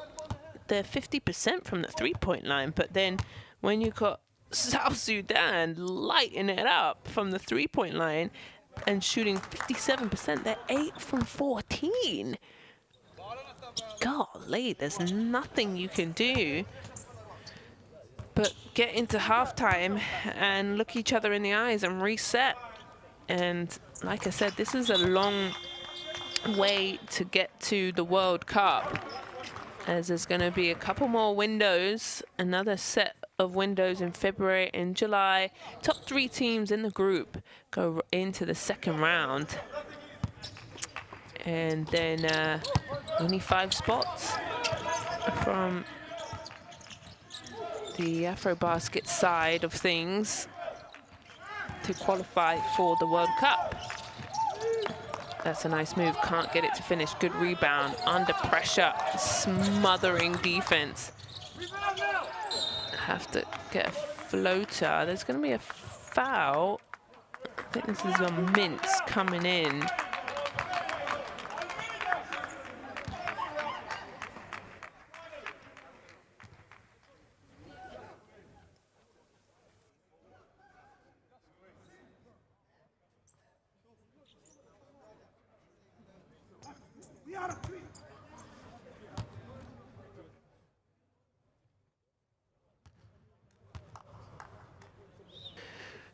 They're 50% from the three-point line. But then when you got South Sudan lighting it up from the three-point line and shooting 57%, they're 8 from 14. Golly, there's nothing you can do but get into halftime and look each other in the eyes and reset. And like I said, this is a long way to get to the World Cup, as there's going to be a couple more windows, another set of windows in February and July. Top 3 teams in the group go into the second round. And then only 5 spots from the AfroBasket side of things to qualify for the World Cup. That's a nice move, can't get it to finish. Good rebound, under pressure, smothering defense. Have to get a floater. There's going to be a foul. I think this is a Mintz coming in.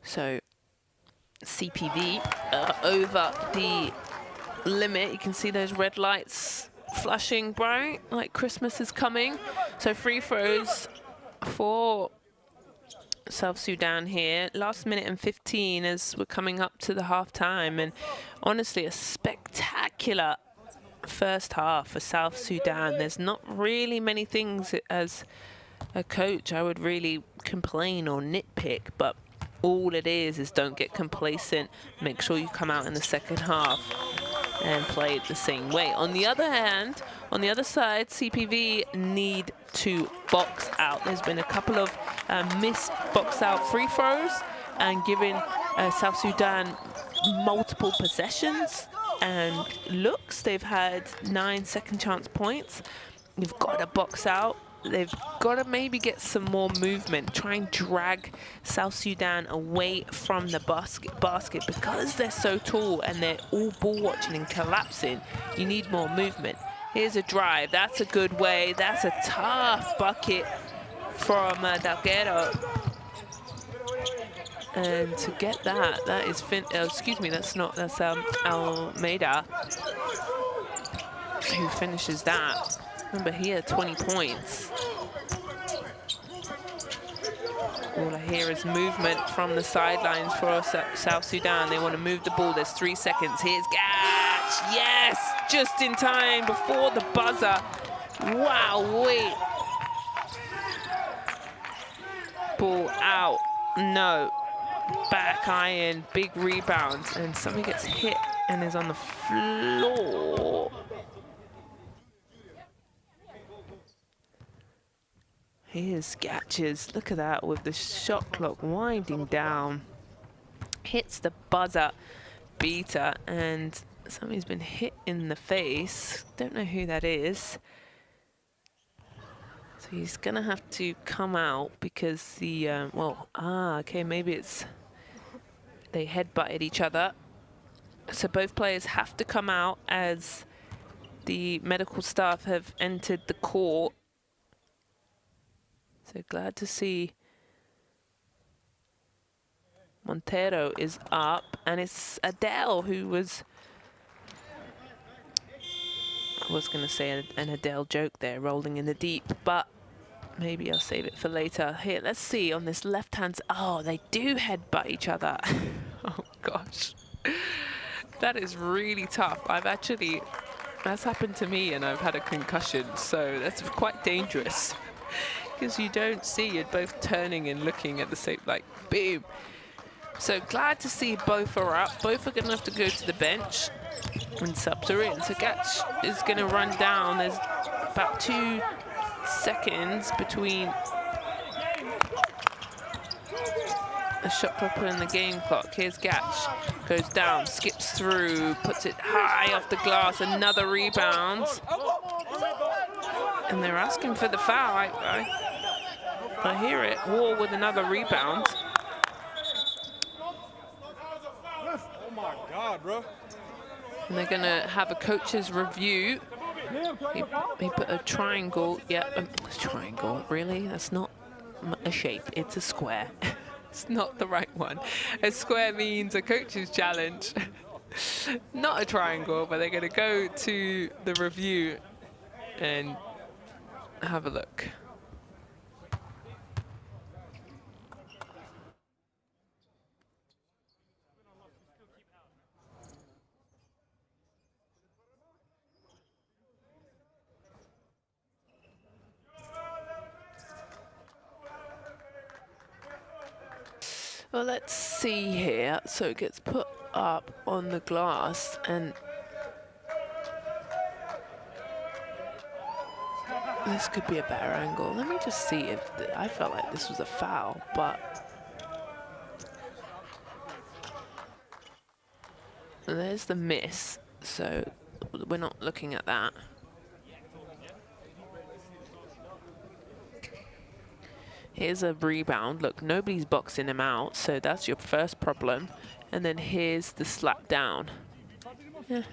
So CPV over the limit. You can see those red lights flashing bright, like Christmas is coming. So free throws for South Sudan here. Last minute and 15 as we're coming up to the half-time. And honestly, a spectacular first half for South Sudan. There's not really many things as a coach I would really complain or nitpick, but all it is don't get complacent. Make sure you come out in the second half and play it the same way. On the other hand, on the other side, CPV need to box out. There's been a couple of missed box out free throws and giving South Sudan multiple possessions and looks. They've had 9 second chance points. You've got to box out. They've got to maybe get some more movement, try and drag South Sudan away from the basket because they're so tall and they're all ball watching and collapsing. You need more movement. Here's a drive. That's a good way. That's a tough bucket from Delgado. And to get that, that is excuse me, that's not, that's Almeida. who finishes that. Remember, he had 20 points. All I hear is movement from the sidelines for South Sudan. They want to move the ball. There's 3 seconds. Here's Gatch. Yes, just in time before the buzzer. Wow, wait. Ball out. No. Back iron. Big rebound. And somebody gets hit and is on the floor. Here's Gatches. Look at that with the shot clock winding down. Hits the buzzer beater, and somebody's been hit in the face. Don't know who that is. So he's gonna have to come out because the, okay, maybe it's, they headbutted each other. So both players have to come out as the medical staff have entered the court. So glad to see Montero is up, and it's Adele who was, I was going to say an Adele joke there, rolling in the deep, but maybe I'll save it for later. Here, let's see on this left hand. Oh, they do headbutt each other. Oh gosh, that is really tough. That's happened to me and I've had a concussion, so that's quite dangerous. Because you don't see, you're both turning and looking at the same, like, boom. So glad to see both are up. Both are going to have to go to the bench when subs are in. So Gatch is going to run down. There's about 2 seconds between the shot clock and the game clock. Here's Gatch. Goes down, skips through, puts it high off the glass. Another rebound. And they're asking for the foul. I hear it. War with another rebound. Oh my God, bro. And they're going to have a coach's review. He put a triangle. Yeah, a triangle. Really? That's not a shape. It's a square. It's not the right one. A square means a coach's challenge. Not a triangle, but they're going to go to the review and have a look. Well, let's see here. So it gets put up on the glass, and this could be a better angle. Let me just see if I felt like this was a foul, but there's the miss. So we're not looking at that. Here's a rebound. Look, nobody's boxing him out, so that's your first problem. And then here's the slap down. Yeah.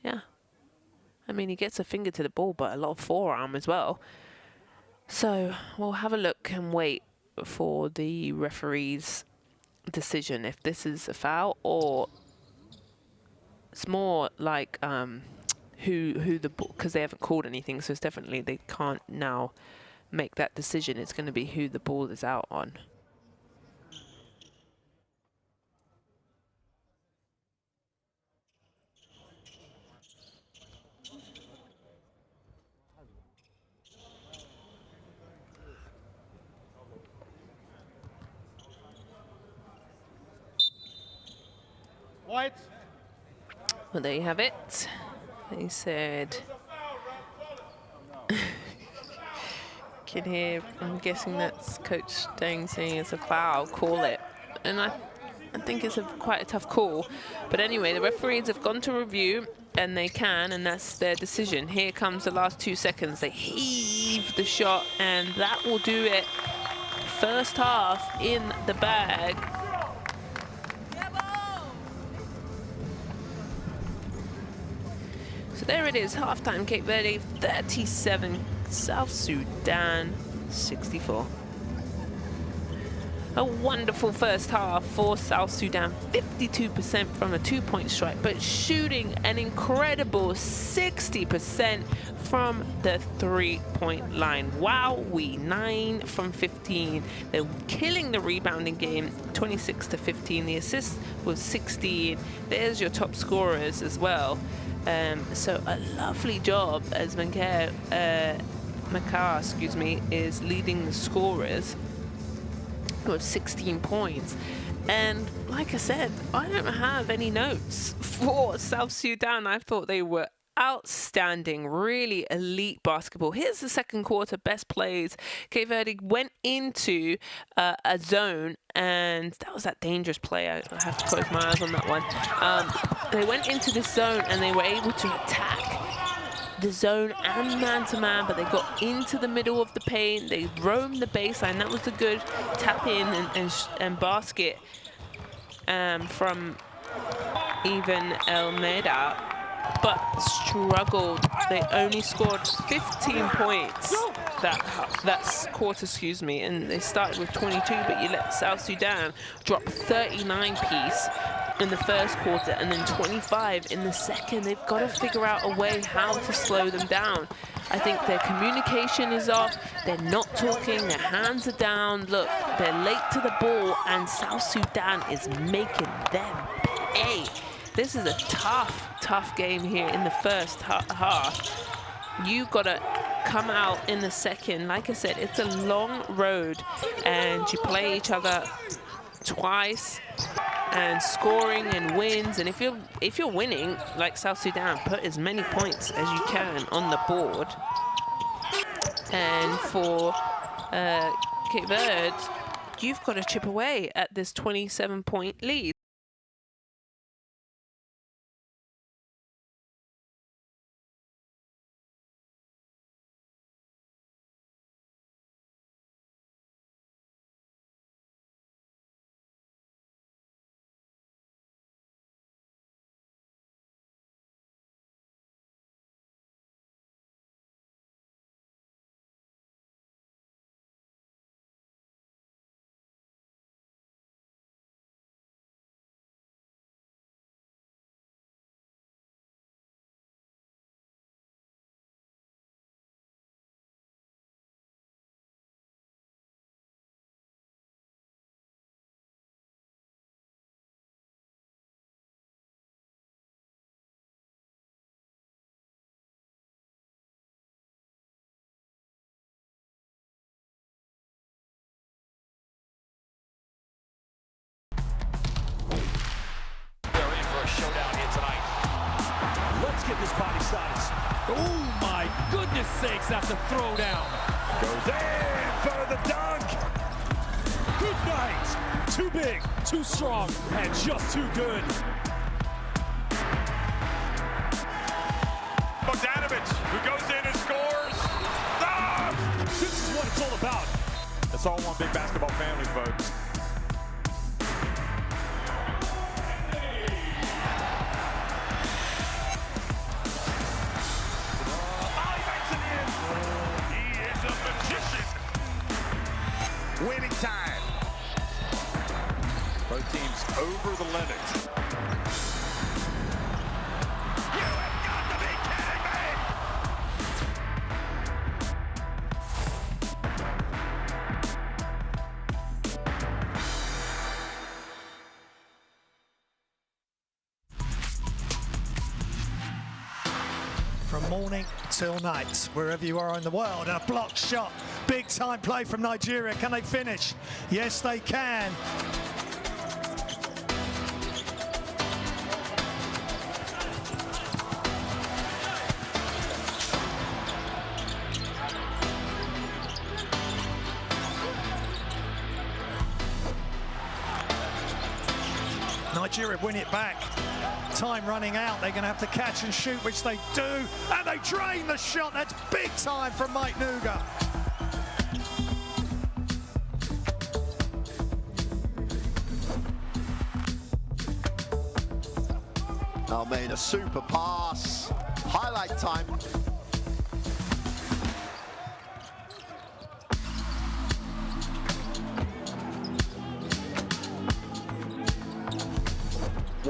Yeah. I mean, he gets a finger to the ball, but a lot of forearm as well. So we'll have a look and wait for the referee's decision if this is a foul, or it's more like who the ball, because they haven't called anything, so it's definitely, they can't now make that decision. It's going to be who the ball is out on. White. Well, there you have it. They said, can hear, I'm guessing that's Coach Deng saying it's a foul, call it. And I think it's quite a tough call. But anyway, the referees have gone to review, and they can, and that's their decision. Here comes the last 2 seconds. They heave the shot, and that will do it. First half in the bag. So there it is, halftime, Cape Verde 37, South Sudan 64. A wonderful first half for South Sudan, 52% from a two-point strike, but shooting an incredible 60% from the three-point line. Wowee, 9 from 15. They're killing the rebounding game, 26 to 15. The assist was 16. There's your top scorers as well. So a lovely job as Makar, is leading the scorers with 16 points. And like I said, I don't have any notes for South Sudan. I thought they were outstanding, really elite basketball. Here's the second quarter best plays. Cape Verde went into a zone, and that was that dangerous play. I have to close my eyes on that one. They went into this zone and they were able to attack the zone and man-to-man, but they got into the middle of the paint. They roamed the baseline. That was a good tap-in and basket from even Almeida, but struggled. They only scored 15 points that quarter, and they started with 22, but you let South Sudan drop 39 piece in the first quarter and then 25 in the second. They've got to figure out a way how to slow them down. I think their communication is off. They're not talking. Their hands are down. Look, they're late to the ball, and South Sudan is making them pay. This is a tough game here in the first half. You got to come out in the second. Like I said, it's a long road, and you play each other twice, and scoring and wins. And if you're winning like South Sudan, put as many points as you can on the board. And for Cape Verde, you've got to chip away at this 27-point lead. Get this body size. Oh my goodness sakes, that's a throwdown. Goes in for the dunk. Good night. Too big, too strong, and just too good. Bogdanovich, who goes in and scores. Ah! This is what it's all about. It's all one big basketball family, folks. Winning time. Both teams over the limit. You have got to be kidding me! From morning till night, wherever you are in the world, and a blocked shot. Big time play from Nigeria. Can they finish? Yes, they can. Nigeria win it back. Time running out. They're going to have to catch and shoot, which they do. And they drain the shot. That's big time from Mike Nuga. Almeida, super pass. Highlight time.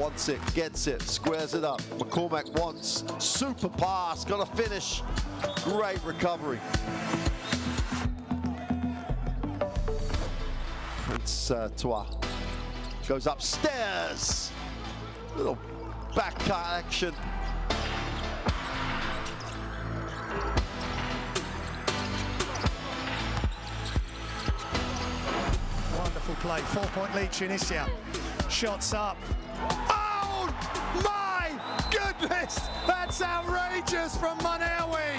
wants it, gets it, squares it up. McCormack wants, super pass, got to finish. Great recovery. Prince Tua goes upstairs. Little back cut action. Wonderful play, 4-point lead, Tunisia. Shots up. Oh my goodness! That's outrageous from Manawi!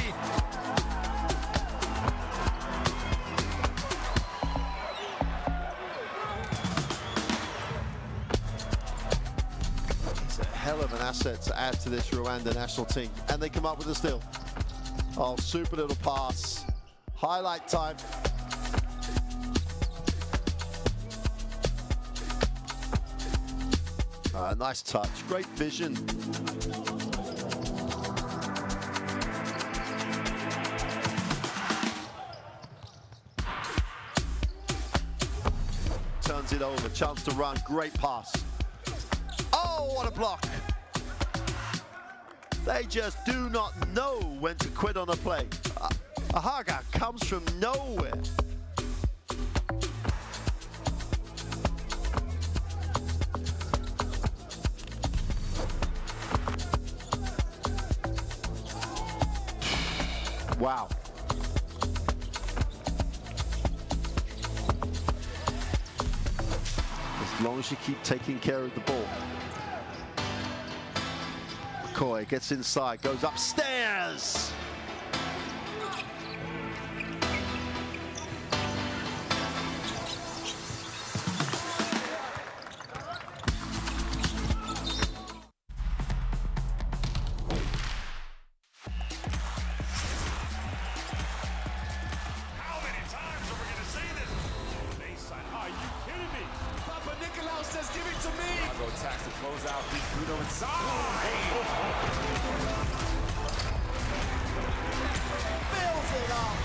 He's a hell of an asset to add to this Rwanda national team. And they come up with a steal. Oh, super little pass. Highlight time. Nice touch, great vision. Turns it over, chance to run, great pass. Oh, what a block. They just do not know when to quit on a play. Ahaga comes from nowhere. Wow. As long as you keep taking care of the ball. McCoy gets inside, goes upstairs. Says, give it to me. I'll go tax the closeout. Bruno inside. Fills it up.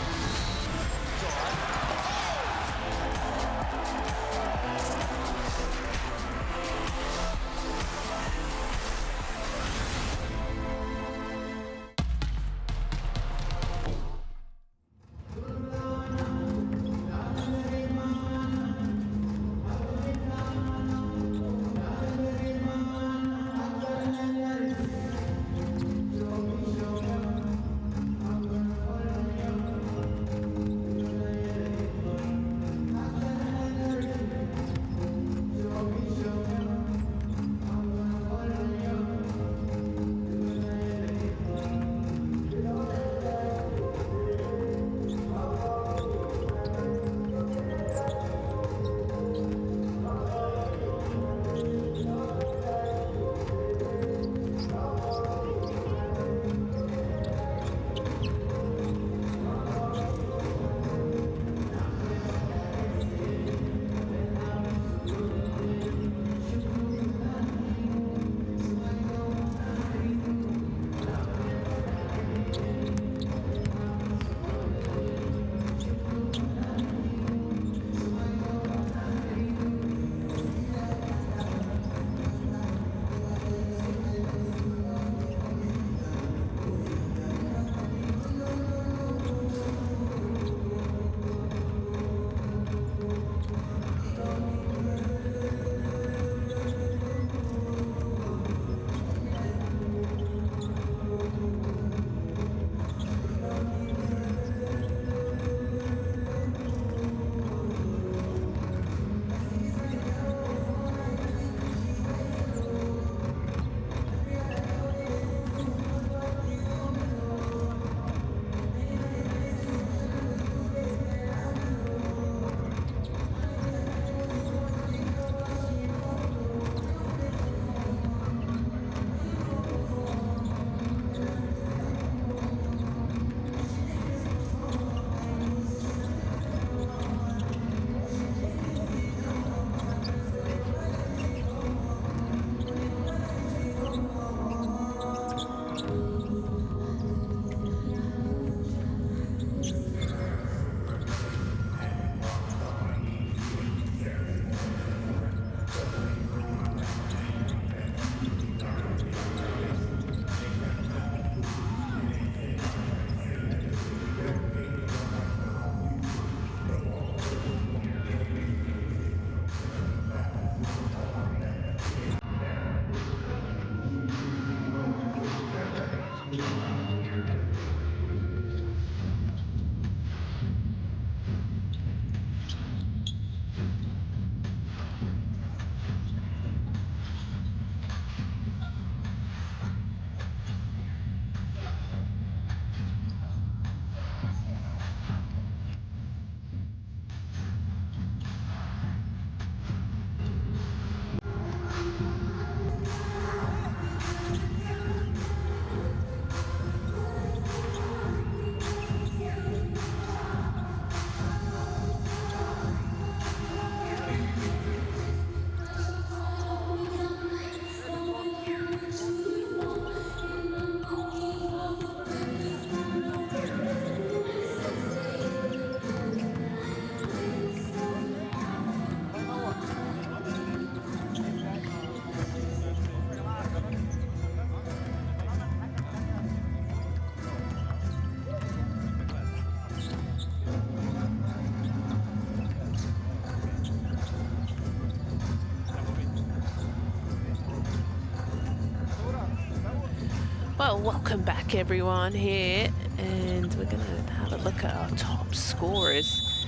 Well, welcome back everyone here, and we're going to have a look at our top scorers.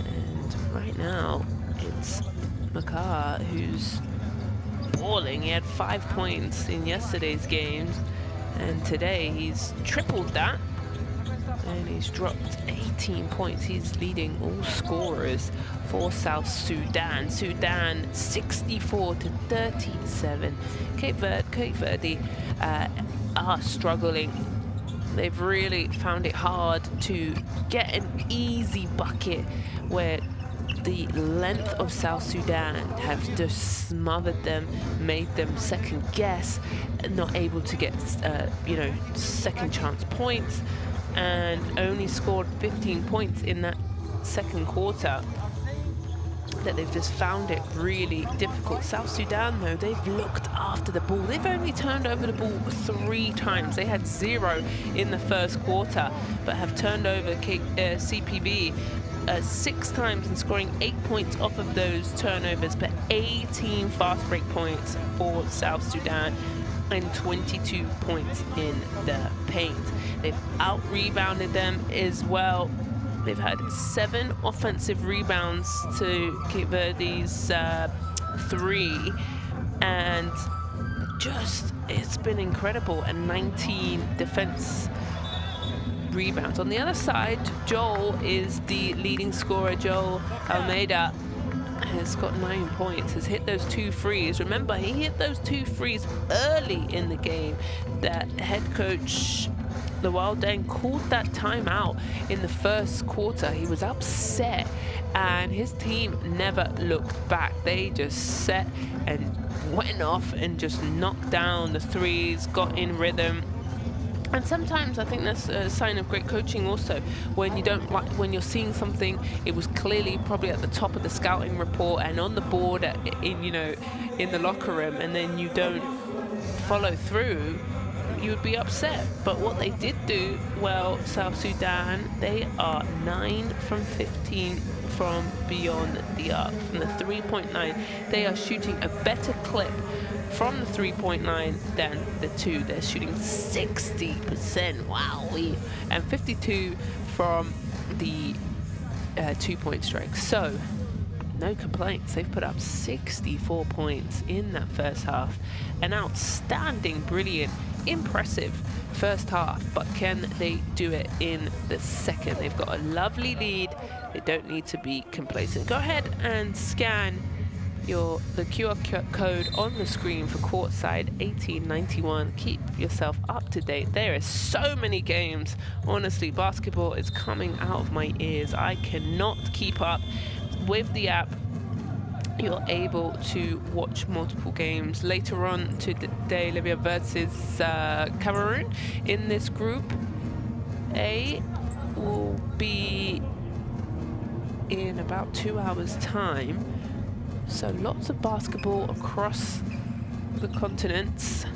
And right now, it's Makar who's balling. He had 5 points in yesterday's games, and today he's tripled that, and he's dropped 18 points. He's leading all scorers for South Sudan. Sudan 64-37. Cape Verde are struggling. They've really found it hard to get an easy bucket, where the length of South Sudan have just smothered them, made them second guess, not able to get you know, second chance points, and only scored 15 points in that second quarter. That they've just found it really difficult. South Sudan, though, they've looked after the ball. They've only turned over the ball 3 times. They had 0 in the first quarter, but have turned over CPB 6 times and scoring 8 points off of those turnovers, but 18 fast break points for South Sudan and 22 points in the paint. They've out-rebounded them as well. They've had 7 offensive rebounds to Cape Verde's 3, and just, it's been incredible, and 19 defense rebounds. On the other side, Joel is the leading scorer. Joel Almeida has got 9 points, has hit those 2 threes. Remember, he hit those 2 threes early in the game. That head coach, the Wild Dane, called that timeout in the first quarter. He was upset, and his team never looked back. They just set and went off and just knocked down the threes, got in rhythm. And sometimes I think that's a sign of great coaching also, when you don't like, when you're seeing something, it was clearly probably at the top of the scouting report and on the board in, you know, in the locker room, and then you don't follow through, you would be upset. But what they did do well, South Sudan, they are 9 from 15 from beyond the arc, from the 3-point line. They are shooting a better clip from the 3-point line than the 2. They're shooting 60%, wowee, and 52 from the 2-point strike. So no complaints. They've put up 64 points in that first half. An outstanding, brilliant, impressive first half, but can they do it in the second? They've got a lovely lead. They don't need to be complacent. Go ahead and scan the QR code on the screen for courtside 1891. Keep yourself up to date. There are so many games. Honestly, basketball is coming out of my ears. I cannot keep up with the app. You're able to watch multiple games. Later on today, Libya versus Cameroon in this group A will be in about 2 hours' time. So lots of basketball across the continents.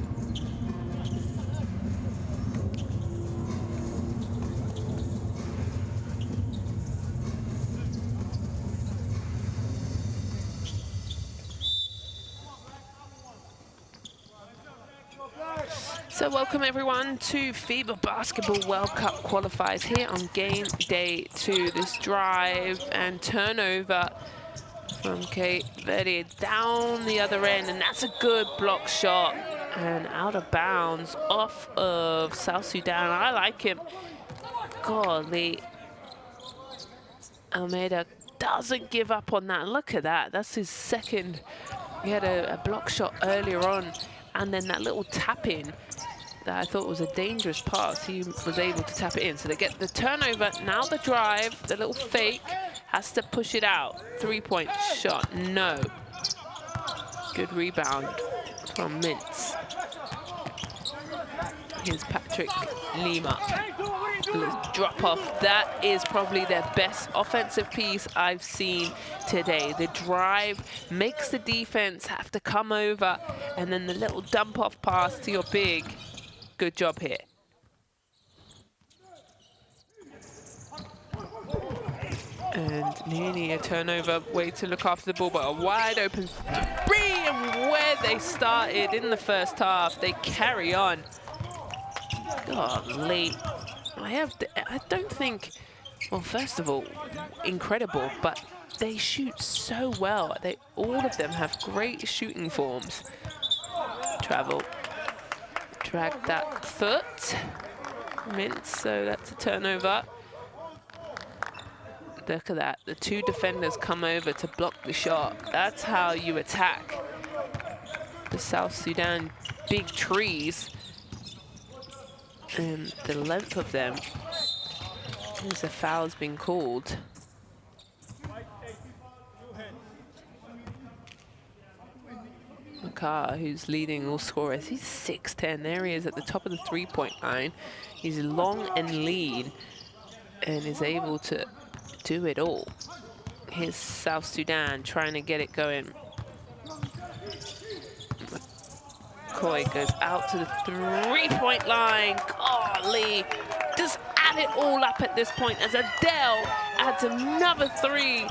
So welcome everyone to FIBA Basketball World Cup qualifiers here on game day 2. This drive and turnover from Cape Verde down the other end, and that's a good block shot and out of bounds off of South Sudan. I like him. Golly, Almeida doesn't give up on that. Look at that. That's his second. He had a block shot earlier on, and then that little tap in that I thought was a dangerous pass, he was able to tap it in. So they get the turnover, now the drive, the little fake, has to push it out. 3-point shot, no. Good rebound from Mintz. Here's Patrick Lima. Drop off. That is probably their best offensive piece I've seen today. The drive makes the defense have to come over, and then the little dump off pass to your big. Good job here. And nearly a turnover, way to look after the ball, but a wide open 3, and where they started in the first half, they carry on. Golly. I don't think, well, first of all, incredible, but they shoot so well. All of them have great shooting forms. Travel. Drag that foot. Mint, so that's a turnover. Look at that. The two defenders come over to block the shot. That's how you attack the South Sudan big trees. And the length of them. There's a foul's been called. Makar, who's leading all scorers, he's 6'10". There he is at the top of the three-point line. He's long and lean and is able to do it all. Here's South Sudan trying to get it going. McCoy goes out to the three-point line. Golly, just add it all up at this point as Adele adds another three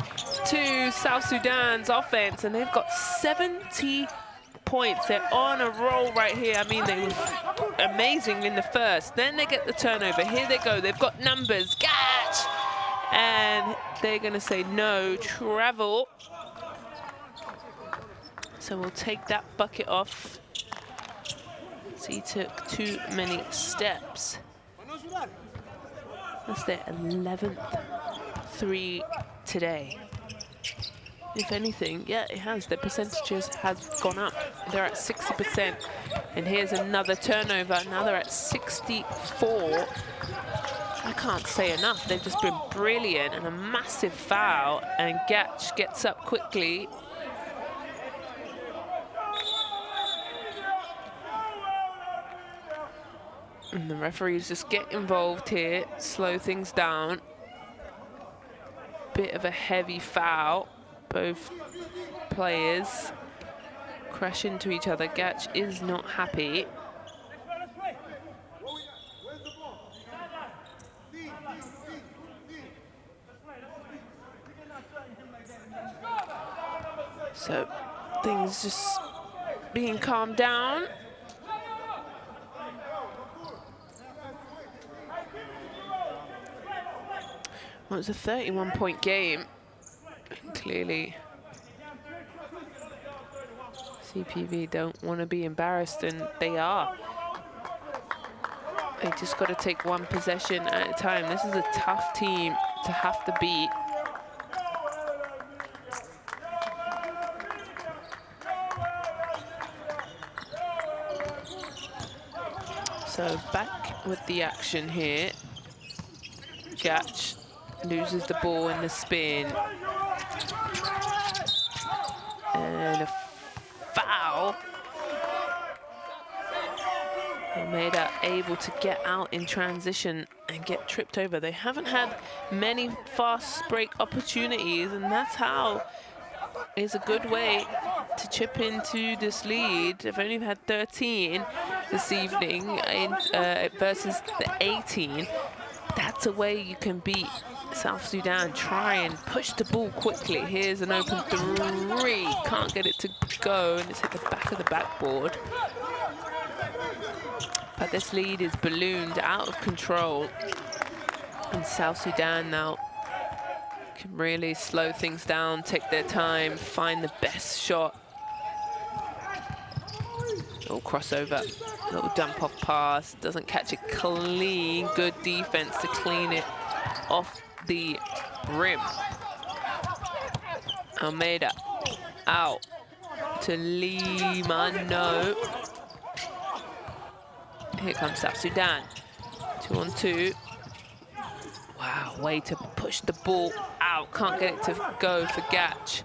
to South Sudan's offense, and they've got 70 points. They're on a roll right here. I mean, they were amazing in the first. Then they get the turnover. Here they go. They've got numbers. Catch! And they're going to say no, travel. So we'll take that bucket off. So he took too many steps. That's their 11th three today. If anything, yeah, it has. The percentages have gone up. They're at 60%. And here's another turnover. Now they're at 64. I can't say enough. They've just been brilliant, and a massive foul. And Gatch gets up quickly. And the referees just get involved here, slow things down. Bit of a heavy foul. Both players crash into each other. Gatch is not happy. So things just being calmed down. Well, it's a 31-point game. Clearly, CPV don't want to be embarrassed, and they are. They just got to take one possession at a time. This is a tough team to have to beat. So back with the action here. Gatch loses the ball in the spin. And a foul. Almeida able to get out in transition and get tripped over. They haven't had many fast break opportunities, and that's how is a good way to chip into this lead. They've only had 13 this evening versus the 18. That's a way you can beat South Sudan. Try and push the ball quickly. Here's an open three. Can't get it to go, and it's hit the back of the backboard. But this lead is ballooned out of control. And South Sudan now can really slow things down, take their time, find the best shot. Little crossover, little dump off pass, doesn't catch it clean. Good defense to clean it off the rim. Almeida out to Lima, no. Here comes South Sudan, 2-on-2. Wow, way to push the ball out. Can't get it to go for Gatch.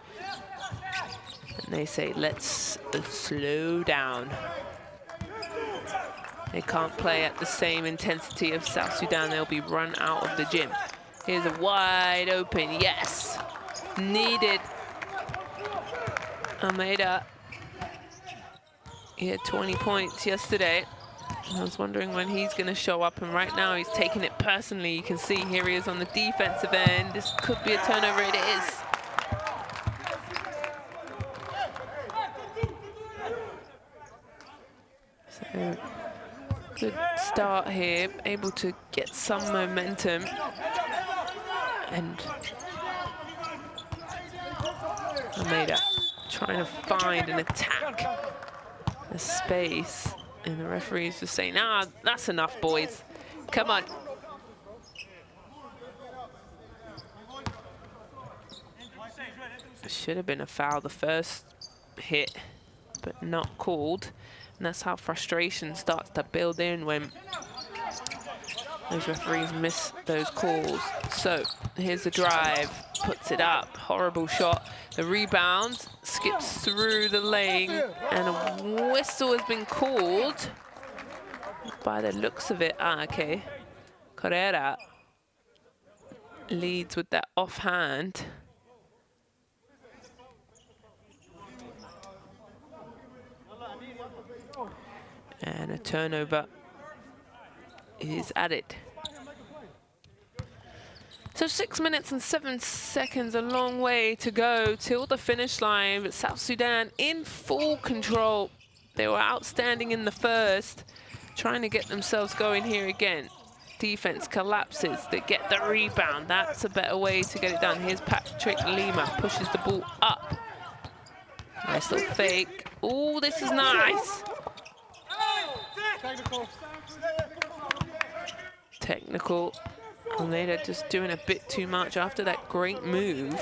And they say, let's slow down. They can't play at the same intensity of South Sudan. They'll be run out of the gym. Here's a wide open, yes. Needed. Almeida. He had 20 points yesterday. I was wondering when he's going to show up, and right now he's taking it personally. You can see here he is on the defensive end. This could be a turnover. It is. So Good start here, able to get some momentum. And Almeida trying to find and attack the space. And the referee's just saying, "Ah, that's enough, boys. Come on." Should have been a foul the first hit, but not called. And that's how frustration starts to build in when those referees miss those calls. So here's the drive, puts it up, horrible shot. The rebound skips through the lane, and a whistle has been called by the looks of it. Ah, okay. Correa leads with that offhand. And a turnover is added. So 6 minutes and 7 seconds, a long way to go till the finish line, but South Sudan in full control. They were outstanding in the first, trying to get themselves going here again. Defense collapses, they get the rebound. That's a better way to get it done. Here's Patrick Lima, pushes the ball up. Nice little fake. Oh, this is nice. Technical. Almeida just doing a bit too much after that great move.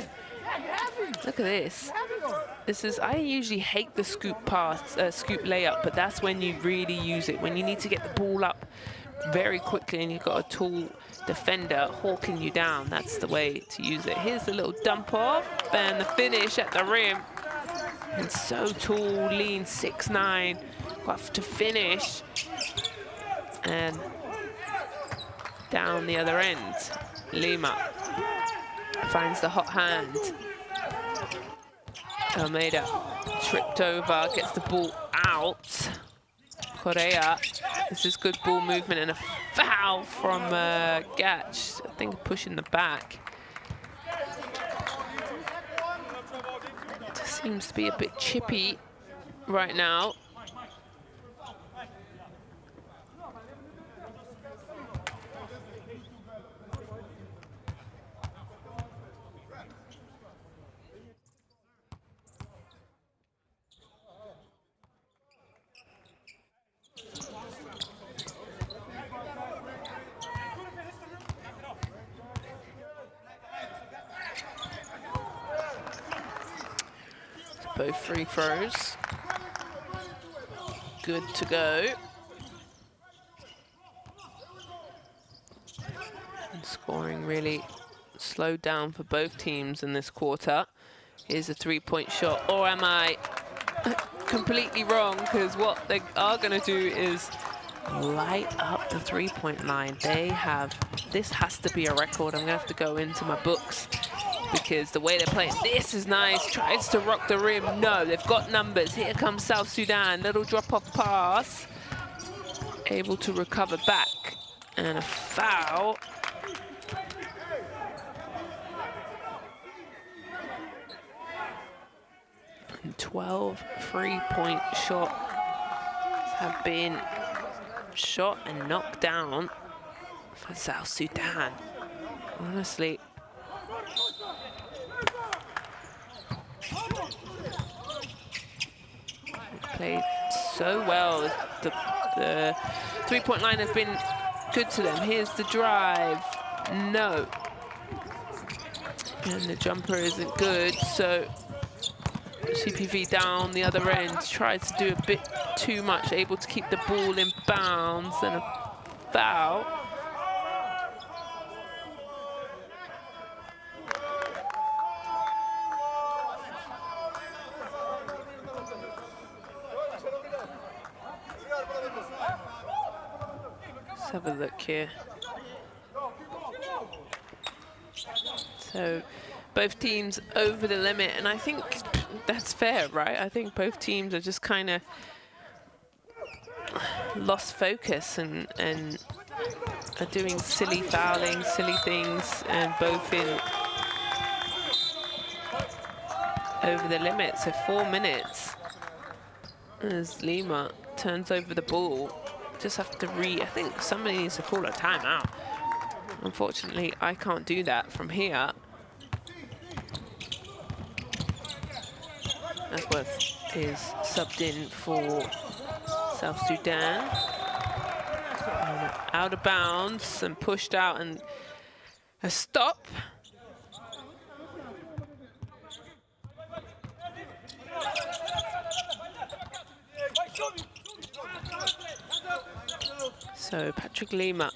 Look at this. This is, I usually hate the scoop pass, scoop layup, but that's when you really use it. When you need to get the ball up very quickly and you've got a tall defender hawking you down, that's the way to use it. Here's the little dump off and the finish at the rim. And so tall, lean, 6'9", got to finish. And down the other end, Lima finds the hot hand. Almeida tripped over, gets the ball out. Correa, this is good ball movement and a foul from Gatch. I think pushing the back. It seems to be a bit chippy right now. Both free throws. Good to go. And scoring really slowed down for both teams in this quarter. Here's a three-point shot. Or am I completely wrong? Because what they are going to do is light up the three-point line. They have, this has to be a record. I'm going to have to go into my books, because the way they're playing, this is nice. Tries to rock the rim. No, they've got numbers. Here comes South Sudan. Little drop-off pass. Able to recover back. And a foul. And 12 3-point shots have been shot and knocked down for South Sudan. Honestly, played so well. The three-point line has been good to them. Here's the drive. No. And the jumper isn't good, so CPV down the other end, tries to do a bit too much, able to keep the ball in bounds, and a foul. Let's have a look here. So both teams over the limit, and I think that's fair, right? I think both teams are just kind of lost focus and are doing silly fouling, silly things, and both in over the limit. So 4 minutes as Lima turns over the ball. just have to I think somebody needs to call a timeout. Unfortunately, I can't do that from here. Ashworth is subbed in for South Sudan. And out of bounds and pushed out, and a stop. So Patrick Lima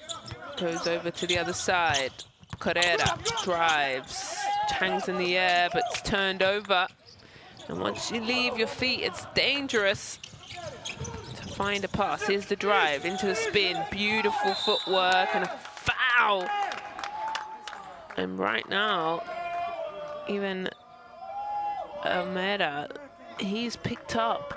goes over to the other side. Carrera drives, hangs in the air, but it's turned over. And once you leave your feet, it's dangerous to find a pass. Here's the drive into the spin. Beautiful footwork and a foul. And right now, even Almeida, he's picked up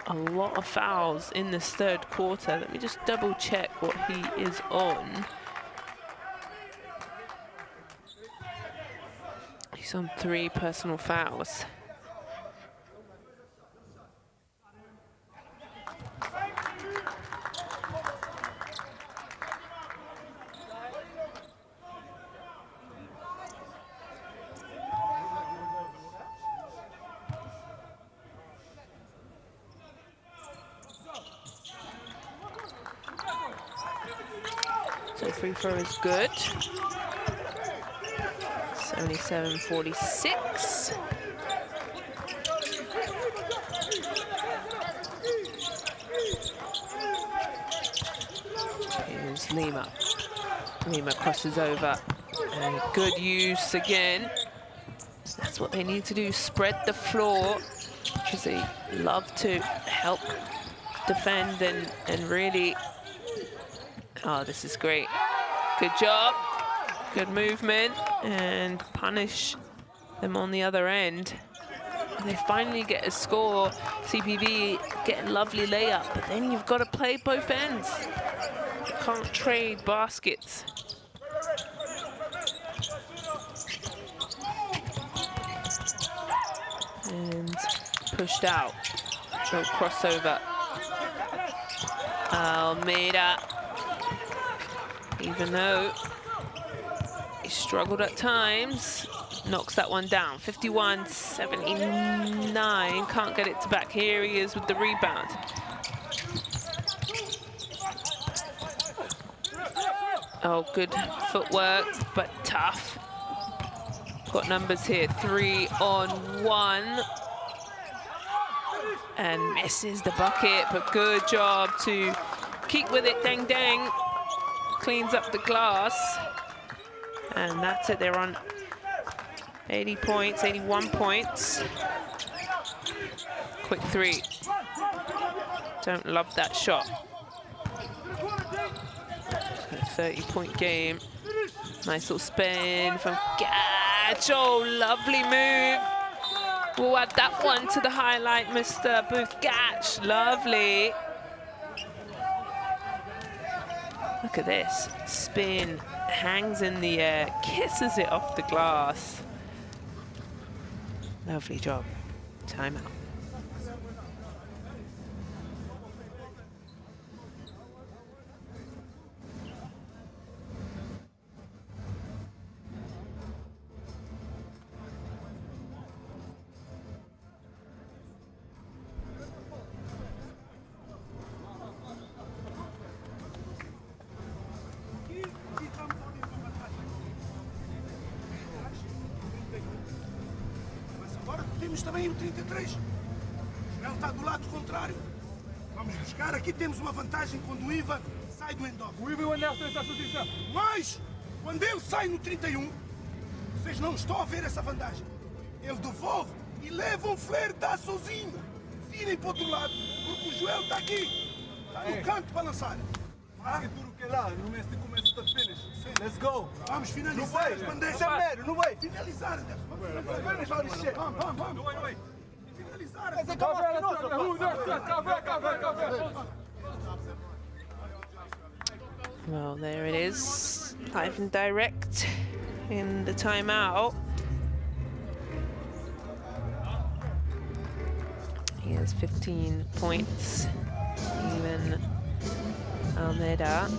a lot of fouls in this third quarter. Let me just double check what he is on. He's on 3 personal fouls. So free throw is good. 77-46. Here's Lima. Lima crosses over. And good use again. That's what they need to do, spread the floor, because they love to help defend and really... Oh, this is great. Good job. Good movement, and punish them on the other end. And they finally get a score. CPV get a lovely layup, but then you've got to play both ends. You can't trade baskets. And pushed out. So crossover. Almeida. Even though he struggled at times, knocks that one down. 51-79, can't get it to back. Here he is with the rebound. Oh, good footwork, but tough. Got numbers here, 3-on-1. And misses the bucket, but good job to keep with it, Deng Deng. Cleans up the glass. And that's it, they're on 80 points, 81 points. Quick 3. Don't love that shot. 30-point game. Nice little spin from Gatch. Oh, lovely move. We'll add that one to the highlight, Mr. Booth Gatch. Lovely. Look at this. Spin, hangs in the air, kisses it off the glass. Lovely job. Timeout. Também o 33. Ele está do lado contrário. Vamos buscar. Aqui temos uma vantagem quando o Ivan sai do end-off. O Ivan está na posição. Mas, quando ele sai no 31, vocês não estão a ver essa vantagem. Ele devolve e leva um flare, dá sozinho. Virem para o outro lado, porque o Joel está aqui. Está no canto para lançar. Let's go. Vamos finalizar as bandejas. Não vai. Finalizar. Vamos. Well, there it is, live and direct in the timeout. He has 15 points. Even Almeida.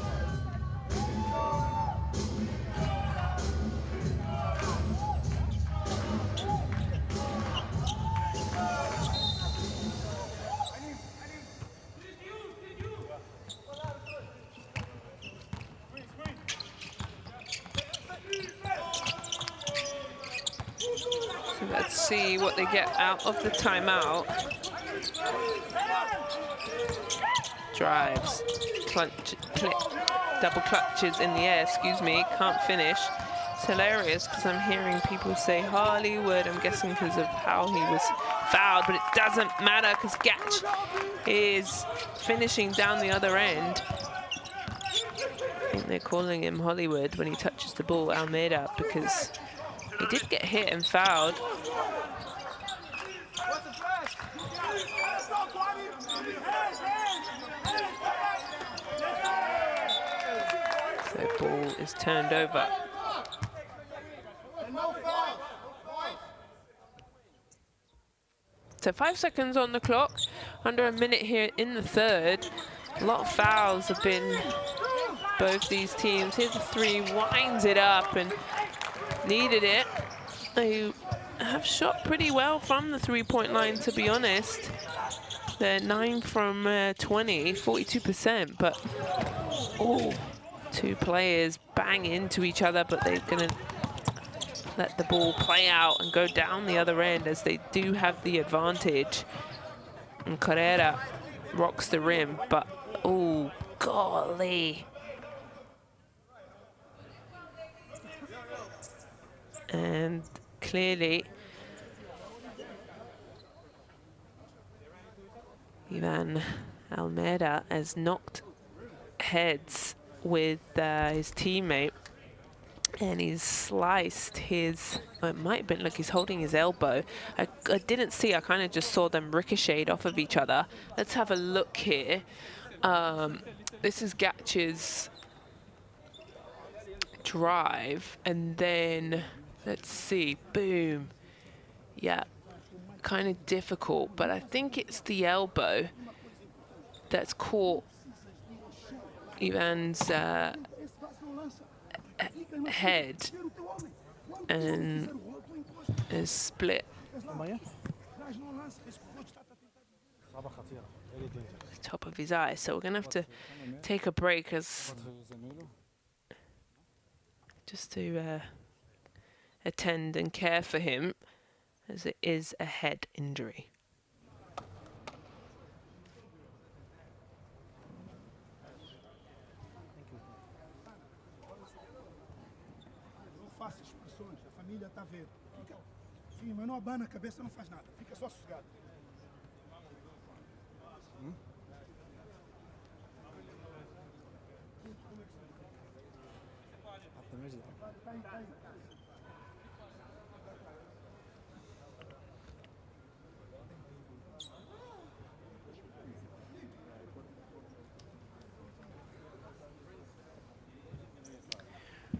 So let's see what they get out of the timeout. Drives, double clutches in the air, excuse me, can't finish. It's hilarious because I'm hearing people say Hollywood, I'm guessing because of how he was fouled, but it doesn't matter because Gatch is finishing down the other end. I think they're calling him Hollywood when he touches the ball, Almeida, because he did get hit and fouled. So ball is turned over. So 5 seconds on the clock, under a minute here in the third. A lot of fouls have been both these teams. Here's a three, winds it up and needed it. They have shot pretty well from the three-point line, to be honest. They're 9 from 20, 42%, but oh, two players bang into each other, but they're gonna let the ball play out and go down the other end as they do have the advantage. And Carrera rocks the rim, but oh, golly. And clearly, Ivan Almeida has knocked heads with his teammate, and he's sliced his, it might have been, look, he's holding his elbow. I didn't see, I kind of just saw them ricochet off of each other. Let's have a look here. This is Gatch's drive, and then let's see, boom. Yeah, kind of difficult, but I think it's the elbow that's caught Ivan's head and is split. Top of his eye, so we're gonna have to take a break just to attend and care for him, as it is a head injury. Faça expressões, a família está vendo. Sim, mas não abana a cabeça, não faz nada. Fica só sossegado.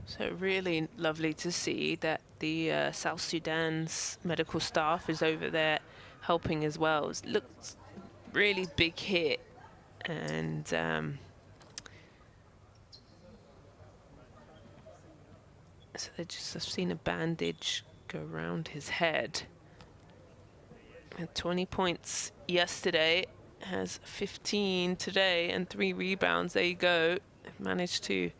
So really lovely to see that the South Sudan's medical staff is over there helping as well. It looks really big hit, and so I've seen a bandage go around his head. Had 20 points yesterday, has 15 today, and 3 rebounds. There you go. Managed to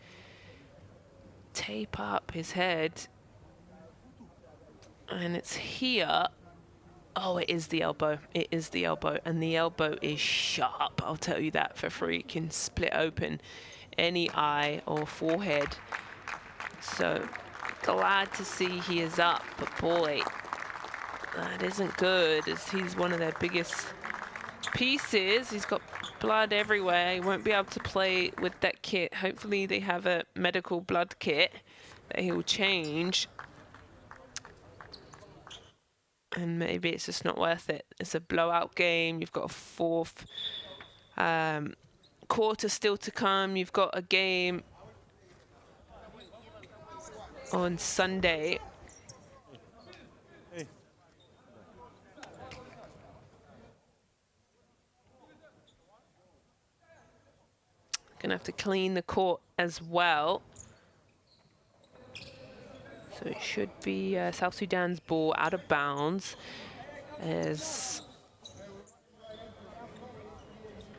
tape up his head, and it's here. Oh, it is the elbow. It is the elbow, and the elbow is sharp, I'll tell you that for free. It can split open any eye or forehead. So glad to see he is up, but boy, that isn't good, as he's one of their biggest pieces. He's got blood everywhere. He won't be able to play with that kit. Hopefully they have a medical blood kit that he will change, and maybe it's just not worth it. It's a blowout game. You've got a fourth quarter still to come. You've got a game on Sunday. going to have to clean the court as well. So it should be South Sudan's ball out of bounds as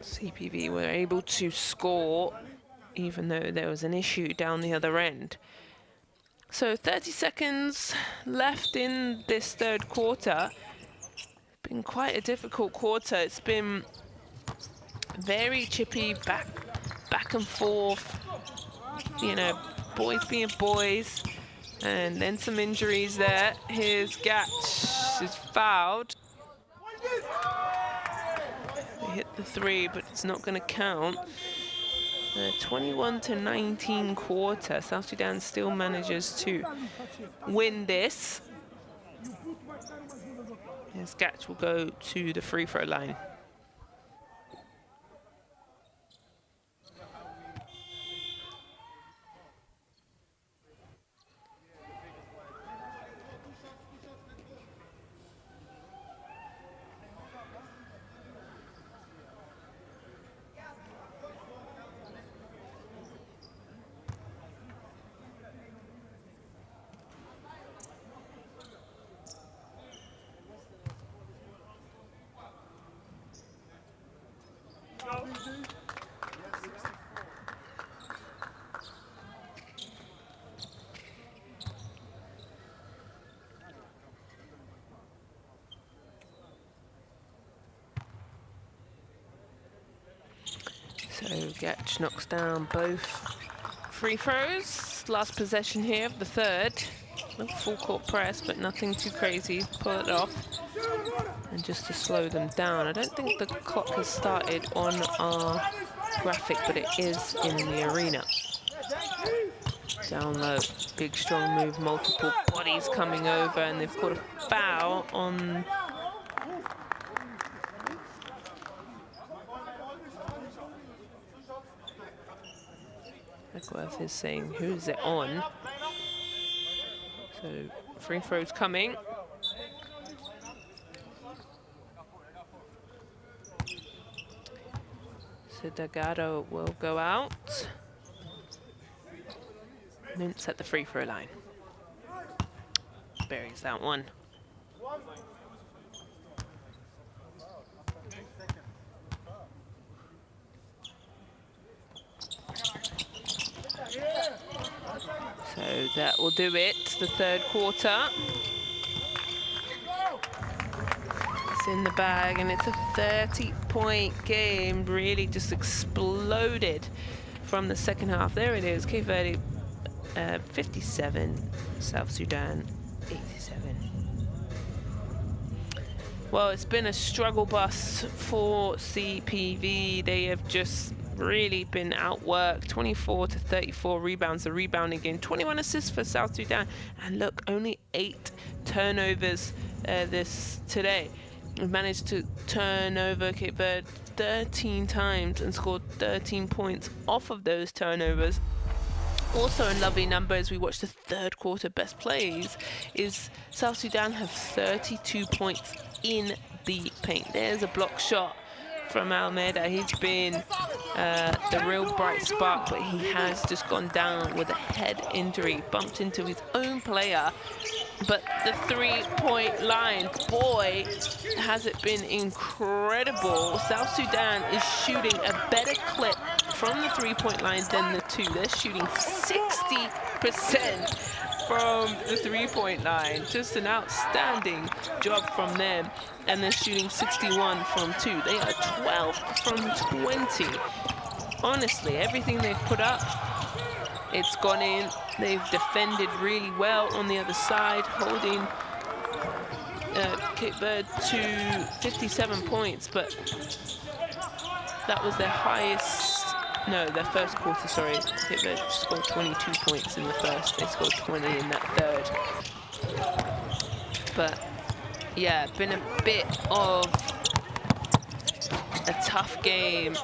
CPV were able to score even though there was an issue down the other end. So 30 seconds left in this third quarter. Been quite a difficult quarter. It's been very chippy, back and forth, you know, boys being boys, and then some injuries there. Here's Gatch is fouled. They hit the three, but it's not going to count. 21-19 quarter. South Sudan still manages to win this. Yes, Gatch will go to the free throw line. So Gatch knocks down both free throws. Last possession here of the third. No full court press, but nothing too crazy. Pull it off. And just to slow them down. I don't think the clock has started on our graphic, but it is in the arena. Down low, big strong move, multiple bodies coming over, and they've got a foul on Eckworth is saying, who's it on? So free throws coming. So Delgado will go out. Mintz at the free throw line. Buries that one. So that will do it, the third quarter. It's in the bag, and it's a 30-point game. Really just exploded from the second half. There it is, Cape Verde 57, South Sudan 87. Well, it's been a struggle bus for CPV. They have just really been outworked. 24 to 34 rebounds, the rebounding game. 21 assists for South Sudan, and look, only 8 turnovers this today. We've managed to turn over Cape Verde 13 times and scored 13 points off of those turnovers. Also in lovely numbers, we watched the third quarter best plays, is South Sudan have 32 points in the paint. There's a block shot from Almeida. He's been the real bright spark, but he has just gone down with a head injury, bumped into his own player. But the three-point line, boy, has it been incredible. South Sudan is shooting a better clip from the three-point line than the two. They're shooting 60% from the three-point line. Just an outstanding job from them. And they're shooting 61 from two. They are 12 from 20. Honestly, everything they've put up, it's gone in. They've defended really well on the other side, holding Cape Verde to 57 points, but that was their highest, no, their first quarter, sorry. Cape Verde scored 22 points in the first. They scored 20 in that third. But yeah, been a bit of a tough game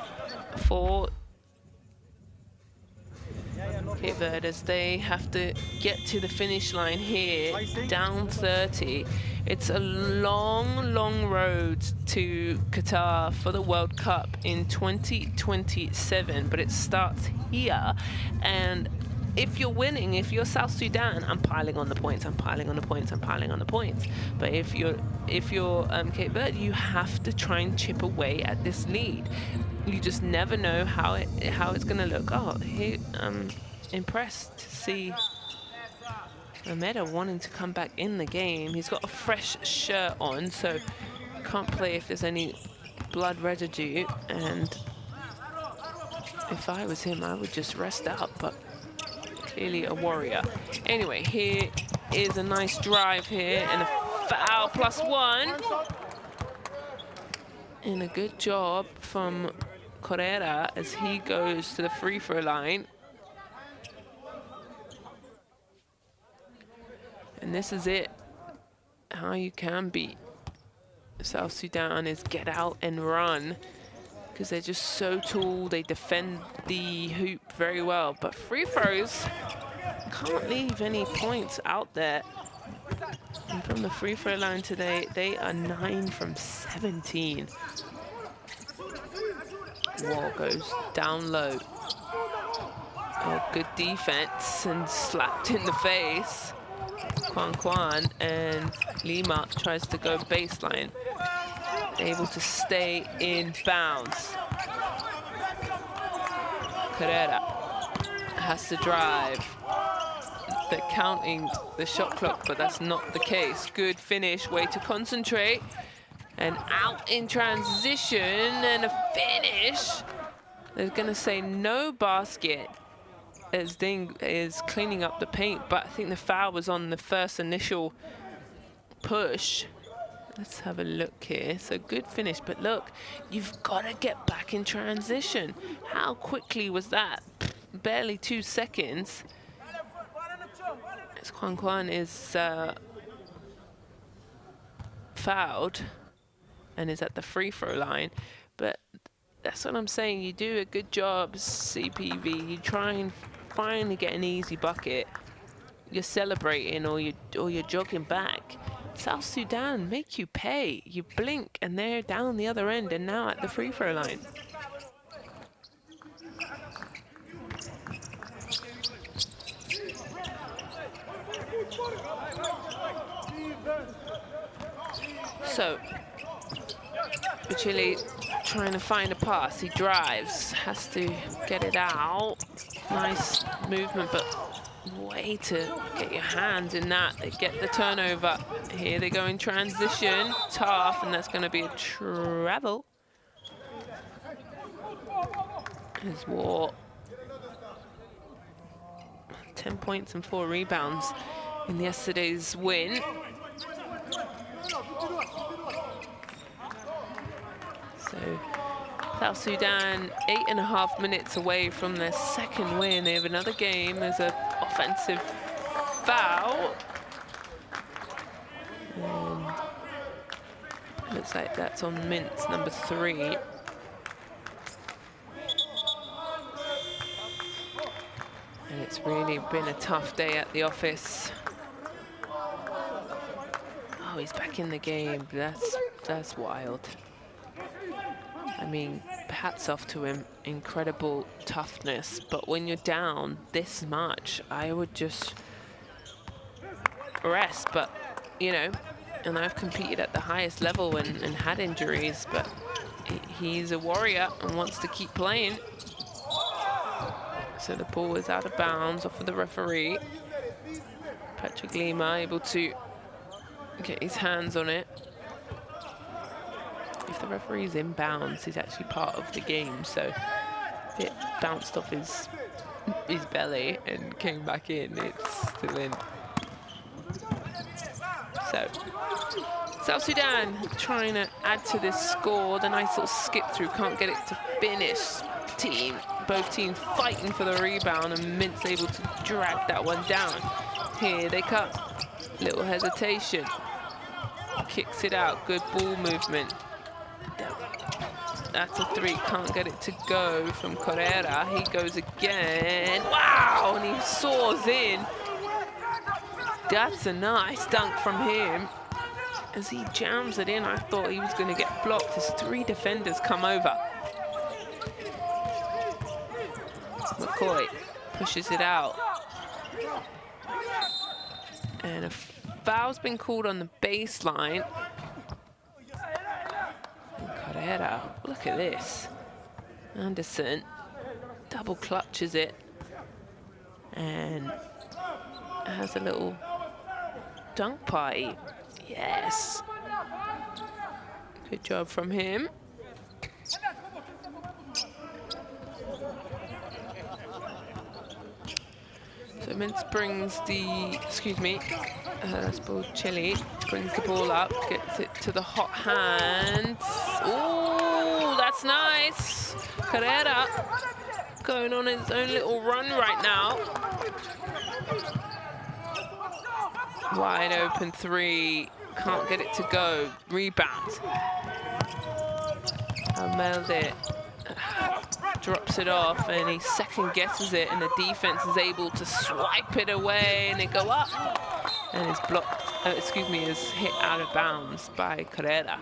for Cape Verde as they have to get to the finish line here, down 30. It's a long, long road to Qatar for the World Cup in 2027, but it starts here. And if you're winning, if you're South Sudan, I'm piling on the points, I'm piling on the points, I'm piling on the points. But if you're Cape Verde, you have to try and chip away at this lead. You just never know how it's going to look. Oh, here, I'm impressed to see Ameda wanting to come back in the game. He's got a fresh shirt on, so can't play if there's any blood residue. And if I was him, I would just rest up, but clearly a warrior. Anyway, here is a nice drive here and a foul +1. And a good job from Correa as he goes to the free throw line. And this is it. How you can beat South Sudan is get out and run, because they're just so tall. They defend the hoop very well. But free throws, can't leave any points out there. And from the free throw line today, they are 9 from 17. Wall goes down low. Oh, good defense and slapped in the face. Kwan and Lima tries to go baseline. Able to stay in bounds. Carrera has to drive. They're counting the shot clock, but that's not the case. Good finish, way to concentrate. And out in transition and a finish. They're gonna say no basket as Ding is cleaning up the paint, but I think the foul was on the first initial push. Let's have a look here. So good finish, but look, you've got to get back in transition. How quickly was that? Barely 2 seconds. As Kwan is fouled and is at the free throw line. But that's what I'm saying. You do a good job, CPV. You try and finally get an easy bucket. You're celebrating or you're jogging back. South Sudan make you pay. You blink and they're down the other end and now at the free throw line. So, Chile trying to find a pass. He drives, has to get it out. Nice movement, but way to get your hands in that. They get the turnover. Here they go in transition. Tough, and that's going to be a travel. Here's War. 10 points and 4 rebounds in yesterday's win. So South Sudan 8.5 minutes away from their second win. They have another game. There's an offensive foul. And looks like that's on Mintz, number 3. And it's really been a tough day at the office. Oh, he's back in the game. That's wild. I mean, hats off to him. Incredible toughness. But when you're down this much, I would just rest. But, you know, and I've competed at the highest level and had injuries, but he's a warrior and wants to keep playing. So the ball is out of bounds off of the referee. Patrick Lima able to get his hands on it. If the referee's in bounds, he's actually part of the game, so it bounced off his belly and came back in, it's still in. So South Sudan trying to add to this score. The nice little skip through, can't get it to finish. Both teams fighting for the rebound, and Mint's able to drag that one down. Here they come. Little hesitation. Kicks it out, good ball movement. That's a 3, can't get it to go from Correa. He goes again. Wow, and he soars in. That's a nice dunk from him. As he jams it in, I thought he was going to get blocked as 3 defenders come over. McCoy pushes it out. And a foul's been called on the baseline. And Carrera, look at this. Anderson double clutches it and has a little dunk party. Yes. Good job from him. So Mintz brings the, Chile brings the ball up, gets it to the hot hands. Oh, that's nice. Carrera going on his own little run right now. Wide open 3, can't get it to go. Rebound. Verde drops it off and he second guesses it, and the defense is able to swipe it away and they go up. And is blocked, is hit out of bounds by Carrera.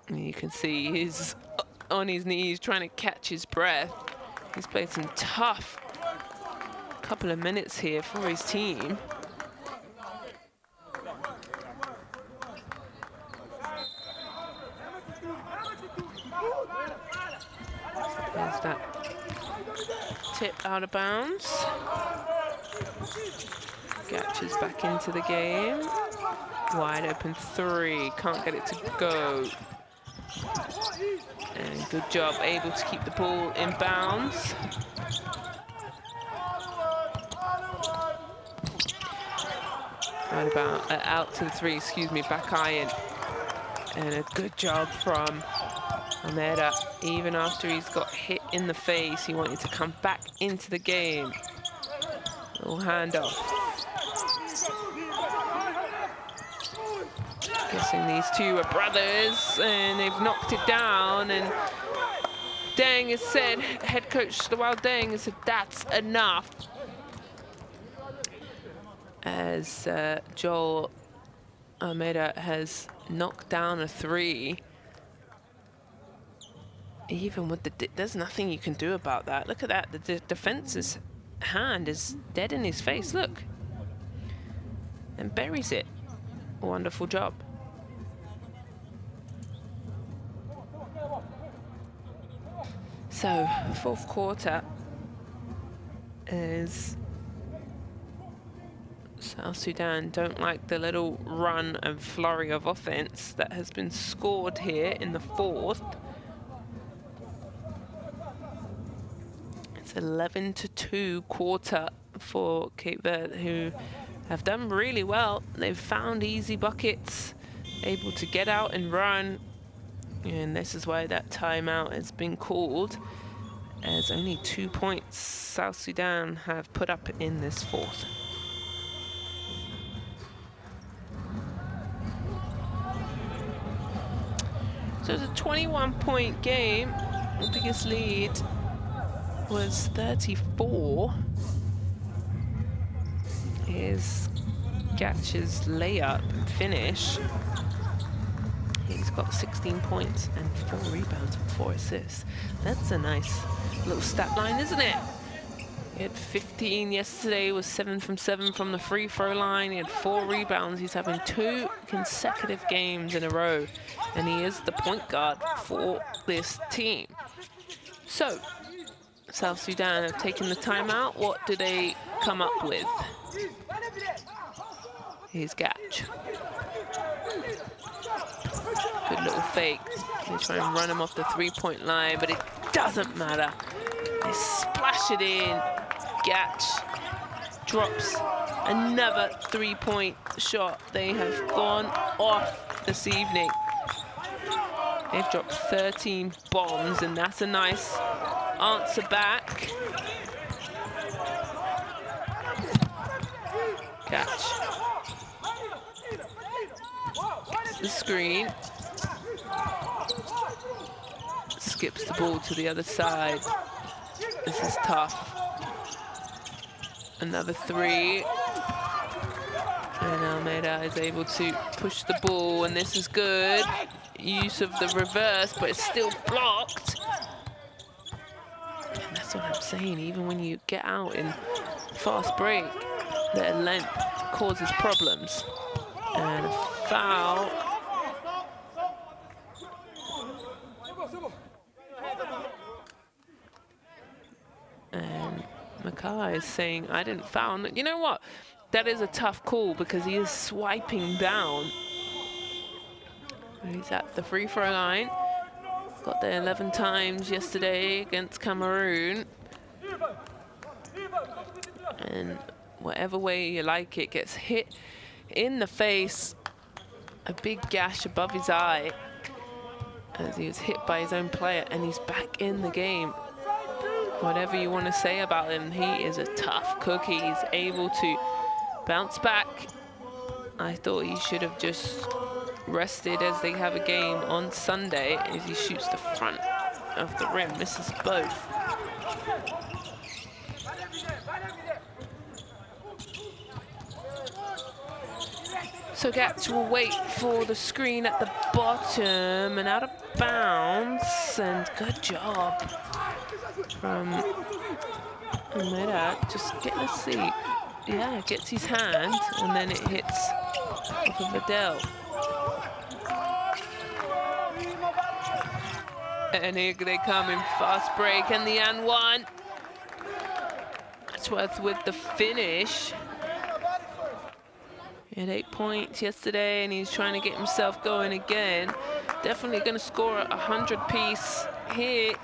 And you can see he's on his knees trying to catch his breath. He's played some tough couple of minutes here for his team. There's that tip out of bounds. Gatches back into the game. Wide open 3, can't get it to go. And good job, able to keep the ball in bounds. Right about out to the 3, back iron. And a good job from Almeida. Even after he's got hit in the face, he wanted to come back into the game. Little handoff. Guessing these 2 are brothers, and they've knocked it down. And Deng has said, head coach Wild Deng has said, that's enough. As Joel Almeida has knocked down a 3. Even with the, there's nothing you can do about that. Look at that, the defense's hand is dead in his face, look. And buries it. Wonderful job. So, 4th quarter is South Sudan don't like the little run and flurry of offense that has been scored here in the 4th. It's 11-2 quarter for Cape Verde, who have done really well. They've found easy buckets, able to get out and run. And this is why that timeout has been called, as only 2 points South Sudan have put up in this 4th. So it's a 21-point game. The biggest lead was 34. Here's Gatch's layup finish. He's got 16 points and 4 rebounds and 4 assists. That's a nice little stat line, isn't it? He had 15 yesterday, was 7 from 7 from the free throw line. He had 4 rebounds. He's having 2 consecutive games in a row. And he is the point guard for this team. So, South Sudan have taken the timeout. What do they come up with? Here's Gatch. Good little fake. They try and run him off the 3-point line, but it doesn't matter. They splash it in. Gatch drops another 3-point shot. They have gone off this evening. They've dropped 13 bombs, and that's a nice answer back. Catch. The screen. Skips the ball to the other side. This is tough. Another 3. And Almeida is able to push the ball, and this is good. Use of the reverse, but it's still blocked. And that's what I'm saying, even when you get out in fast break, their length causes problems. And a foul. And Makai is saying, I didn't foul. You know what? That is a tough call because he is swiping down. He's at the free throw line. Got there 11 times yesterday against Cameroon. And whatever way you like it, gets hit in the face. A big gash above his eye as he was hit by his own player, and he's back in the game. Whatever you want to say about him, he is a tough cookie. He's able to bounce back. I thought he should have just rested as they have a game on Sunday as he shoots the front of the rim, misses both. So Gats will wait for the screen at the bottom and out of bounds, and good job from Almeida. Just let's see. Yeah, gets his hand and then it hits off of Verde. And here they come in fast break, and the and one. Ashworth with the finish. He had 8 points yesterday, and he's trying to get himself going again. Definitely going to score a 100-piece here.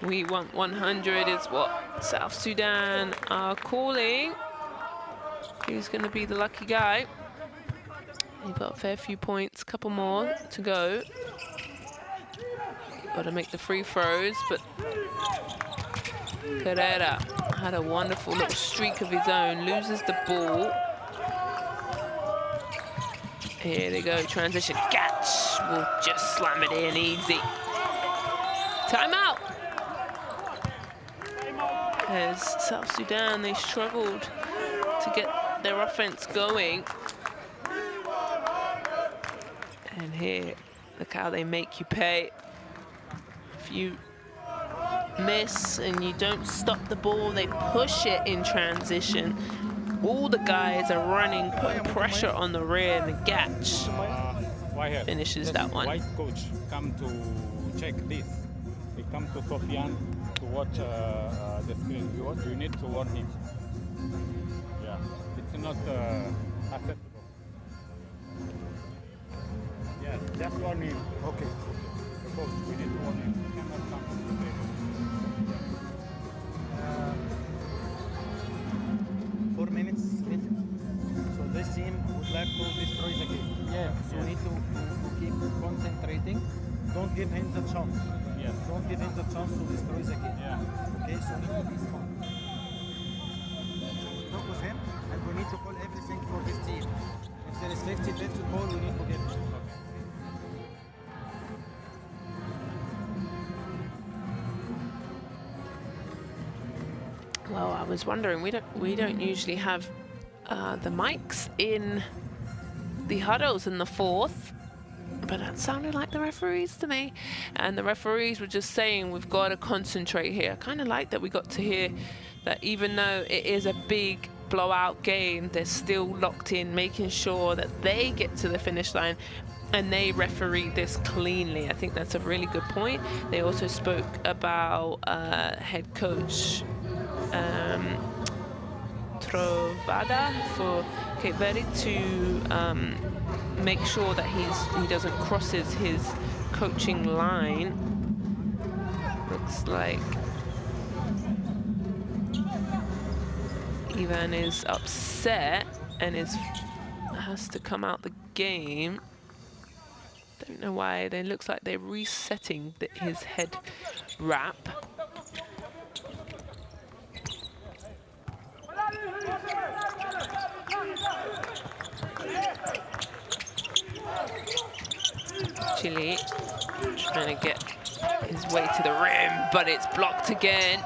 We want 100 is what South Sudan are calling. Who's going to be the lucky guy? You've got a fair few points, a couple more to go. Got to make the free throws, but Carrera had a wonderful little streak of his own, loses the ball. Here they go, transition. Catch will just slam it in easy. Timeout. As South Sudan, they struggled to get their offense going. And here, look how they make you pay. If you miss and you don't stop the ball, they push it in transition. All the guys are running, putting pressure on the rim, and Gatch finishes that one. White coach come to check this. He come to Sofian to watch the screen. You need to warn him. Yeah, it's not acceptable. Yes, just warn him. Okay. The coach, we need to warn him. He cannot come to the table. 4 minutes missing. So this team would like to destroy the game. Yeah. So we need to keep concentrating. Don't give him the chance. Yes. Don't give him the chance to destroy the game. Yeah. Okay, so we need to be smart. Talk with him, and we need to call everything for this team. If there is 50-50 call, we need to give him. Well, I was wondering, we don't usually have the mics in the huddles in the fourth, but that sounded like the referees to me. And the referees were just saying we've got to concentrate here. I kind of like that we got to hear that even though it is a big blowout game, they're still locked in, making sure that they get to the finish line and they referee this cleanly. I think that's a really good point. They also spoke about head coach Trovada for Cape Verde to make sure that he doesn't cross his coaching line. Looks like Ivan is upset and has to come out the game. Don't know why. It looks like they're resetting his head wrap. Chile trying to get his way to the rim, but it's blocked again.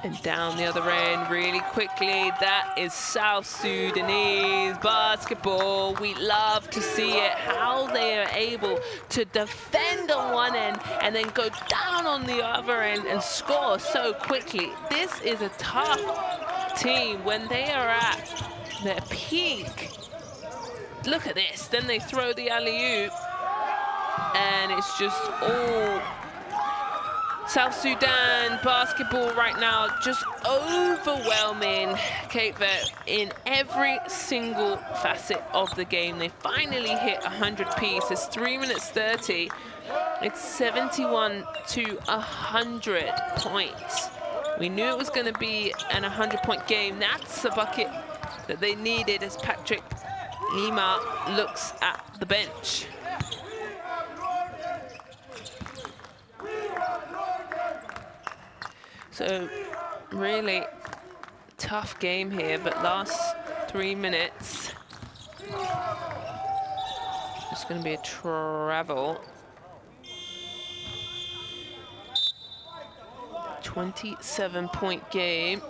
And down the other end really quickly. That is South Sudanese basketball. We love to see it, how they are able to defend on one end and then go down on the other end and score so quickly. This is a tough team when they are at their peak. Look at this. Then they throw the alley-oop and it's just all South Sudan basketball right now, just overwhelming Cape Verde in every single facet of the game. They finally hit 100 piece. It's 3 minutes 30. It's 71 to 100 points. We knew it was going to be an 100-point game. That's the bucket that they needed as Patrick Lima looks at the bench. So really tough game here, but last 3 minutes, it's going to be a travel. 27-point game.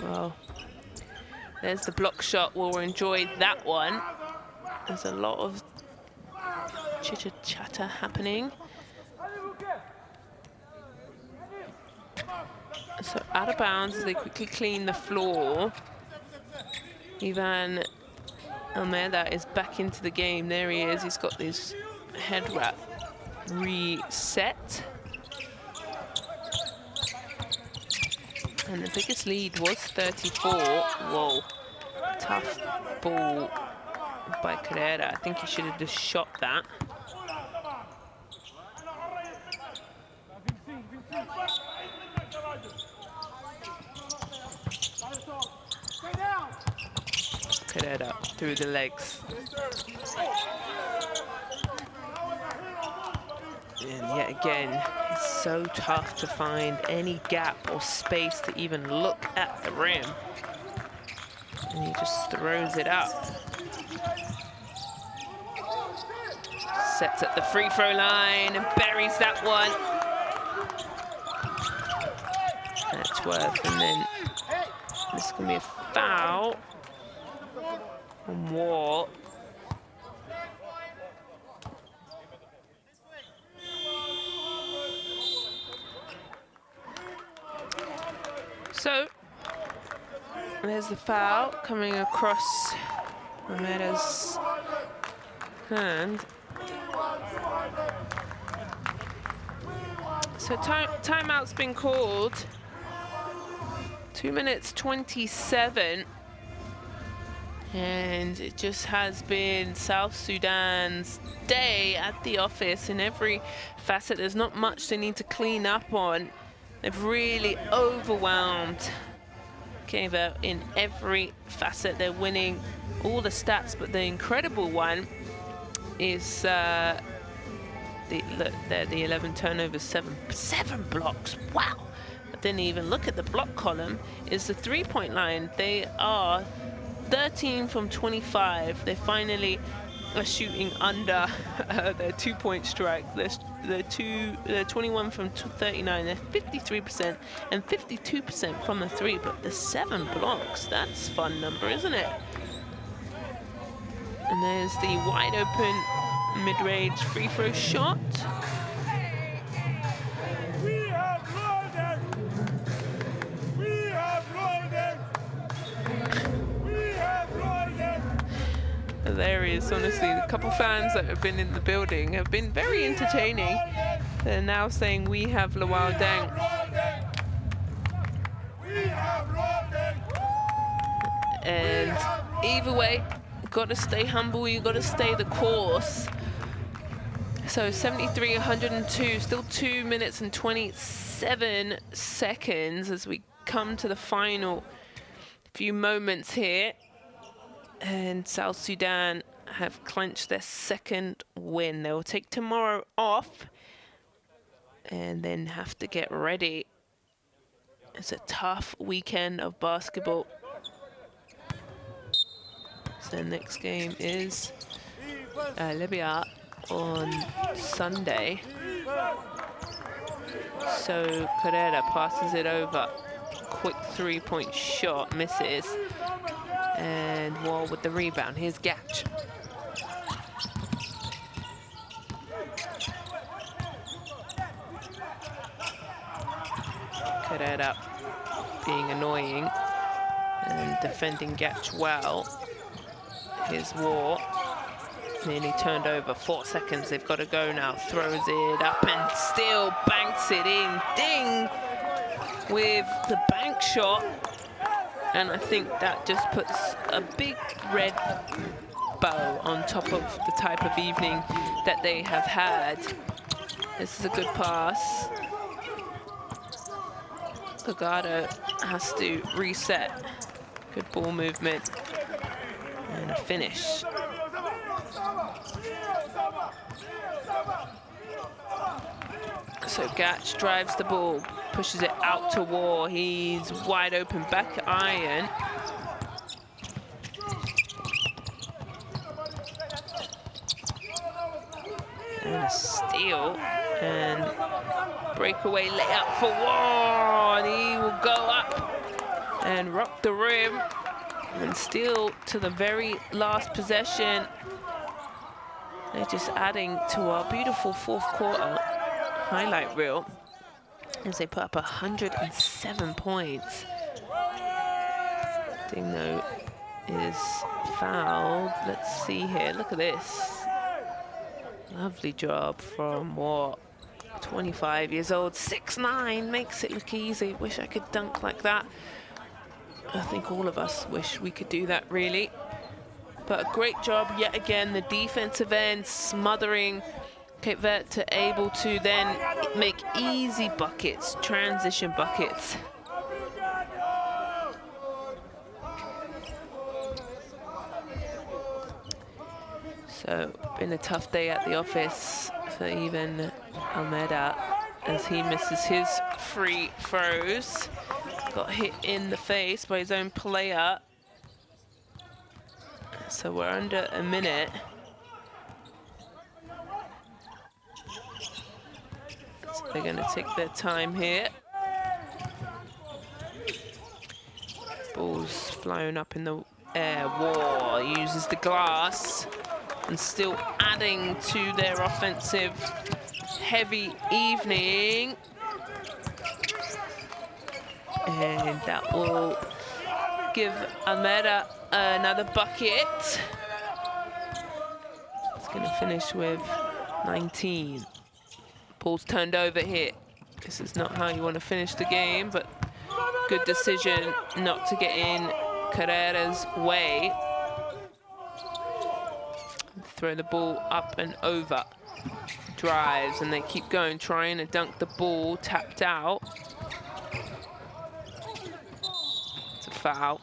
Well, there's the block shot. We'll enjoy that one. There's a lot of chitter-chatter happening. So out of bounds as they quickly clean the floor. Ivan Almeida is back into the game. There he is. He's got his head wrap reset. And the biggest lead was 34. Whoa, tough ball by Carrera. I think he should have just shot that. Carrera through the legs. And yet again, it's so tough to find any gap or space to even look at the rim. And he just throws it up. Sets at the free throw line and buries that one. That's worth, and then this is going to be a foul on Wall. So there's the foul coming across Almeida's hand. So timeout's been called. 2 minutes 27. And it just has been South Sudan's day at the office in every facet. There's not much they need to clean up on. They've really overwhelmed Cape Verde in every facet. They're winning all the stats, but the incredible one is the 11 turnovers, seven blocks. Wow! I didn't even look at the block column. Is the three-point line. They are 13 from 25. They finally are shooting under their two-point strike. They're 21 from 39. They're 53% and 52% from the three. But the 7 blocks, that's a fun number, isn't it? And there's the wide open mid-range free throw shot. Hilarious, honestly. The couple fans that have been in the building have been very entertaining. They're now saying, "We have Luau Deng." And either way, you've got to stay humble, you've got to stay the course. So 73, 102, still 2 minutes and 27 seconds as we come to the final few moments here. And South Sudan have clinched their second win. They will take tomorrow off and then have to get ready. It's a tough weekend of basketball. So the next game is Libya on Sunday. So Carrera passes it over. Quick three-point shot, misses. And Wall with the rebound. Here's Gatch. Carrera being annoying and defending Gatch well. Here's War. Nearly turned over. 4 seconds. They've got to go now. Throws it up and still banks it in. Ding! With the bank shot. And I think that just puts a big red bow on top of the type of evening that they have had. This is a good pass. Pagado has to reset. Good ball movement. And a finish. So Gatch drives the ball, pushes it out to War. He's wide open back iron. And a steal and breakaway layup for War. And he will go up and rock the rim and steal to the very last possession. They're just adding to our beautiful fourth quarter highlight reel as they put up 107 points. Dingno is fouled. Let's see here. Look at this. Lovely job from War. 25 years old, 6'9", makes it look easy. Wish I could dunk like that. I think all of us wish we could do that, really. But a great job yet again. The defensive end smothering Cape Verde, able to then make easy buckets, transition buckets. So, been a tough day at the office for even Almeida as he misses his free throws. Got hit in the face by his own player. So we're under a minute. So they're going to take their time here. Ball's flying up in the air. War uses the glass and still adding to their offensive heavy evening. And that will give Almeida another bucket. It's going to finish with 19. Ball's turned over here. This is not how you want to finish the game, but good decision not to get in Carrera's way. Throw the ball up and over. Drives, and they keep going, trying to dunk the ball, tapped out. It's a foul.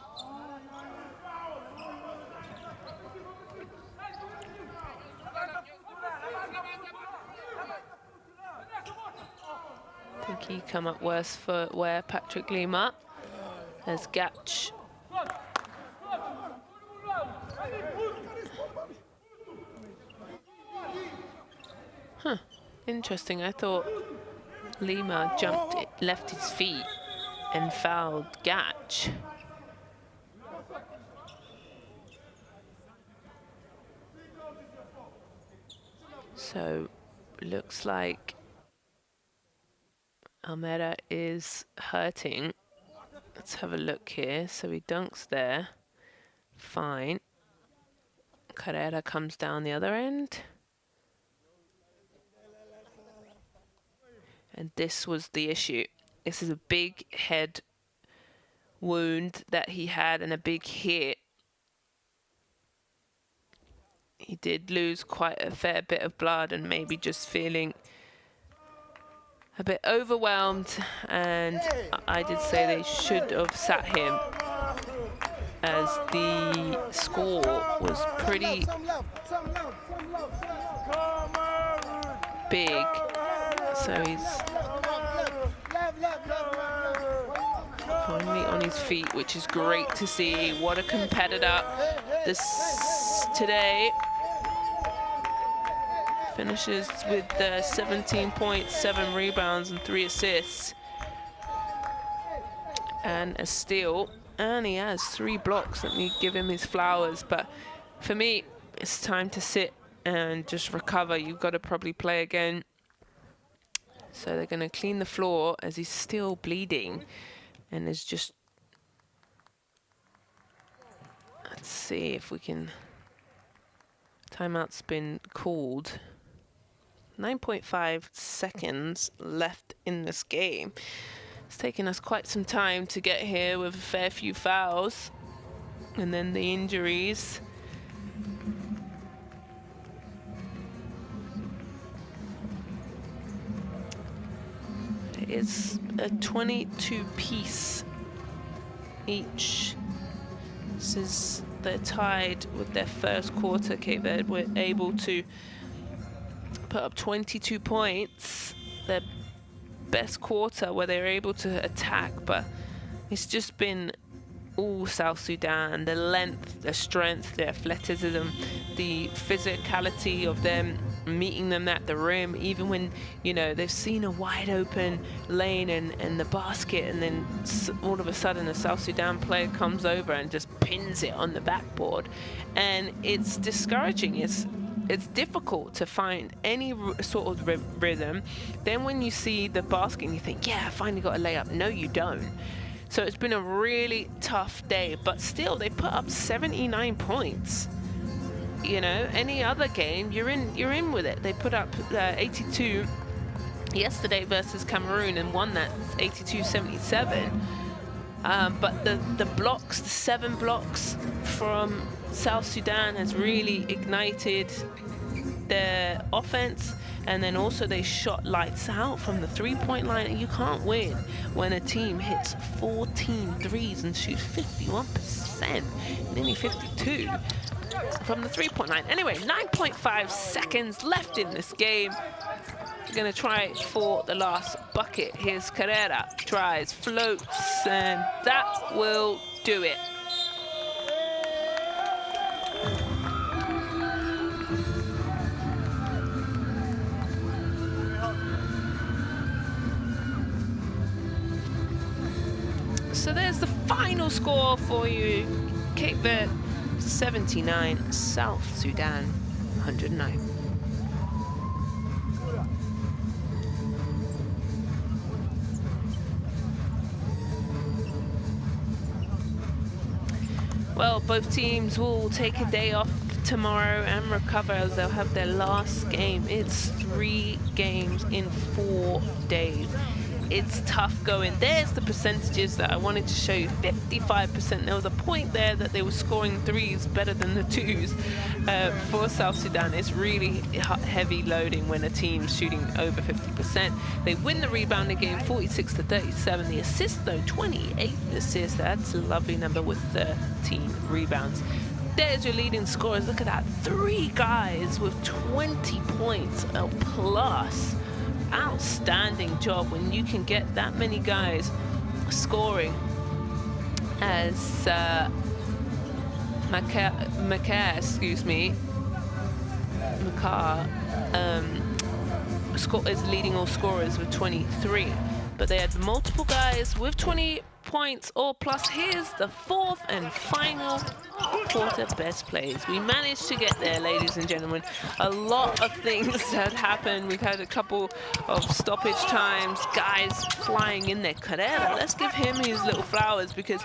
I think he come up worse for where Patrick Lima as Gatch. Huh, interesting. I thought Lima jumped, left his feet and fouled Gatch. So, looks like Almeida is hurting. Let's have a look here. So he dunks there. Fine. Carrera comes down the other end. And this was the issue. This is a big head wound that he had and a big hit. He did lose quite a fair bit of blood and maybe just feeling a bit overwhelmed, and I did say they should have sat him as the score was pretty big. So he's finally on his feet, which is great to see. What a competitor this today. Finishes with 17 points, 7 rebounds, and 3 assists. And a steal. And he has 3 blocks. Let me give him his flowers. But for me, it's time to sit and just recover. You've got to probably play again. So they're going to clean the floor as he's still bleeding. And there's just... Let's see if we can... Timeout's been called. 9.5 seconds left in this game. It's taken us quite some time to get here with a fair few fouls. And then the injuries. It's a 22-piece each. This is, they're tied with their first quarter. Cape Verde were able to put up 22 points. Their best quarter where they were able to attack, but it's just been all South Sudan. The length, the strength, the athleticism, the physicality of them, meeting them at the rim, even when, you know, they've seen a wide open lane and the basket, and then all of a sudden a South Sudan player comes over and just pins it on the backboard. And it's discouraging. It's difficult to find any sort of rhythm. Then when you see the basket and you think, yeah, I finally got a layup. No, you don't. So it's been a really tough day, but still they put up 79 points. You know, any other game, you're in with it. They put up 82 yesterday versus Cameroon and won that 82-77. But the blocks, the 7 blocks from South Sudan has really ignited their offense, and then also they shot lights out from the 3-point line. You can't win when a team hits 14 threes and shoots 51%, nearly 52 from the 3-point line. Anyway, 9.5 seconds left in this game. We're gonna try for the last bucket. Here's Carrera, tries, floats, and that will do it. So there's the final score for you. Cape Verde 79, South Sudan 109. Well, both teams will take a day off tomorrow and recover as they'll have their last game. It's 3 games in 4 days. It's tough going. There's the percentages that I wanted to show you. 55%. There was a point there that they were scoring 3s better than the 2s for South Sudan. It's really heavy loading when a team's shooting over 50%. They win the rebounding game 46-37. The assist though, 28 assists. That's a lovely number with 13 rebounds. There's your leading scorers. Look at that. 3 guys with 20 points plus. Outstanding job when you can get that many guys scoring as Makar is leading all scorers with 23, but they had multiple guys with 20 points or plus. Here's the 4th and final quarter best plays. We managed to get there, ladies and gentlemen. A lot of things had happened. We've had a couple of stoppage times, guys flying in there. Carrera, let's give him his little flowers because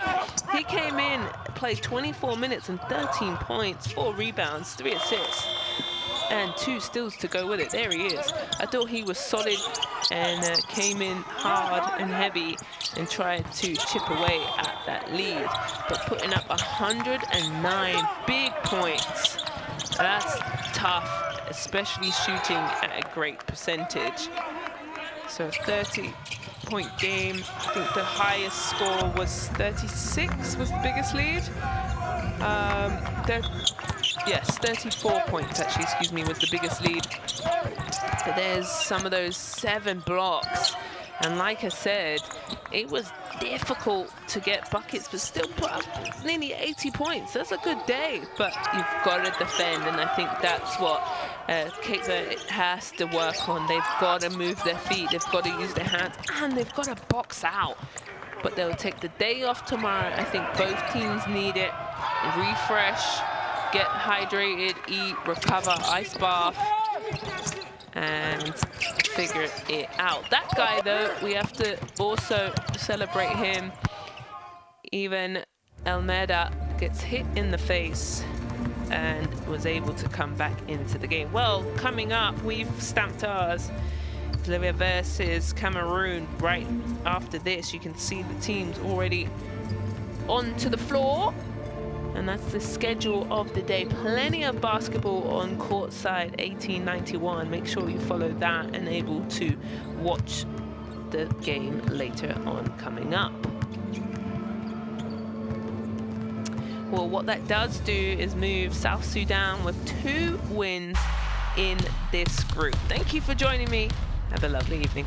he came in, played 24 minutes and 13 points, 4 rebounds, 3 assists. And 2 steals to go with it. There he is. I thought he was solid and came in hard and heavy and tried to chip away at that lead. But putting up 109 big points, that's tough, especially shooting at a great percentage. So a 30-point game. I think the highest score was 36 was the biggest lead. Yes, 34 points actually, excuse me, was the biggest lead. But there's some of those 7 blocks And like I said, it was difficult to get buckets, but still put up nearly 80 points. That's a good day, but you've got to defend, and I think that's what Cape Verde has to work on. They've got to move their feet, they've got to use their hands, and they've got to box out. But they'll take the day off tomorrow. I think both teams need it. Refresh, get hydrated, eat, recover, ice bath, and figure it out. That guy, though, we have to also celebrate him. Even Almeida gets hit in the face and was able to come back into the game. Well, coming up, we've stamped ours. Bolivia versus Cameroon. Right after this, you can see the teams already onto the floor. And that's the schedule of the day. Plenty of basketball on courtside 1891. Make sure you follow that and able to watch the game later on coming up. Well, what that does do is move South Sudan with 2 wins in this group. Thank you for joining me. Have a lovely evening.